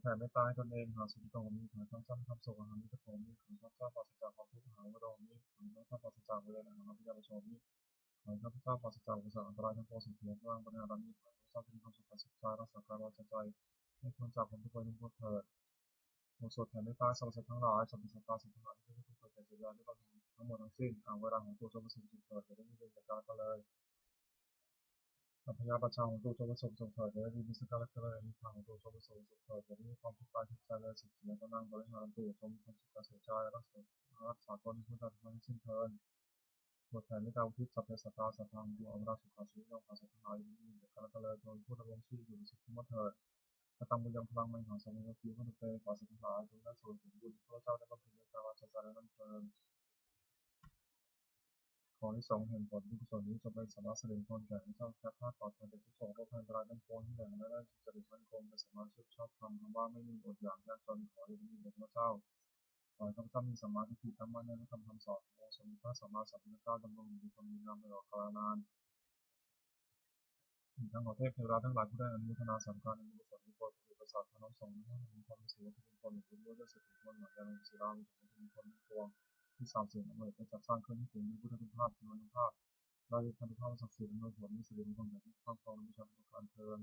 แผ่เมตตาให้ตนเองหาสุขโตมีขอทั้งสั้นทำสุขหามิตรโตมีขอทั้งเจ้าปราศจากความทุกข์หาวโรมีขอทั้งเจ้าปราศจากเวรหาพิยาประชมีขอทั้งเจ้าปราศจากอุปสรรคอันตรายทั้งปวงสิ่งเทียมร่างปัญญาดามีขอทั้งเจ้าเป็นความสุขสัจจารักษากายรักษาใจให้พ้นจากความทุกข์ไปทุกข์เถิดโมสวดแผ่เมตตาสรรพสัตว์ทั้งหลายสรรพสัตว์ตาสิ่งทั้งหลายที่ทุกข์เกิดแก่เสียดายด้วยกันทั้งหมดทั้งสิ้นเวลาของตัวจงประสบสุขเถิดจะได้มีเวรจากการก็เลยอัพยาประชาของตัวจงประสบสุขเถิดจะได้มีสกการะเลยมีทางของตัวจงประสบสุขเถิดจะได้มีความทุกข์กายทุกใจเลยสุขเสียก็นั่งบริหารตัวจงมีความสุขกายเสียใจรักษาตนให้พ้นจากทุกข์ทั้งสิ้นเถิดบทแผ่เมตตาอุทิศสัพเพสัตตาสัพพังดูอมราสุขาชีวิตเราขอสัตว์ทั้งหลายมีเกิดการเลยจงผู้ดำรงชีพอยู่ในสุขทั้งหมดเถิดกตังบุญยังพลังไม่หาสมุทรทีพระนุเตขอสัตว์ทั้งหลายจงได้ส่วนผลบุญที่พระเจ้าได้บำเพ็ญในการวาจาและน้ำเพลินขอที่สองเห็นผลที่กุศลนี้จงเป็นสาระสิริมงคลแก่พระเจ้าแคปภาพปลอดภัยจากทุกโศกโรคภัยอันตรายทั้งปวงที่แหล่งและได้จริตมั่นคงเป็นสมาชิกชอบธรรมคำว่าไม่มีอดอยากยากจนขอให้มีเด็กพระเจ้าขอให้ข้าพเจ้ามีสมาธิที่ตั้งมั่นในพระธรรมคำสอนขององค์สมเด็จพระสัมมาสัมพุทธเจ้าดำรงอยู่ในความดีงามตลอดกาลนาน ถึงทั้งขอเทพเทวดาทั้งหลายผู้ได้อนุโมทนาสาธุการในบุญกุศลนี้โปรดประสาททั้งสองนี้ให้มีความสุขทุกคนทุกด้วยด้วยสติมนต์หมายานุศิลามีทุกคนทุกตัวที่สามสิ่งอำนวยไปจัดสร้างขึ้นให้ถึงมีพุทธคุณภาพคุณภาพและพันธุภาพศักดิ์สิทธิ์อำนวยผลมีสิริมงคลแบบนี้ข้างครองวิชาการเทิน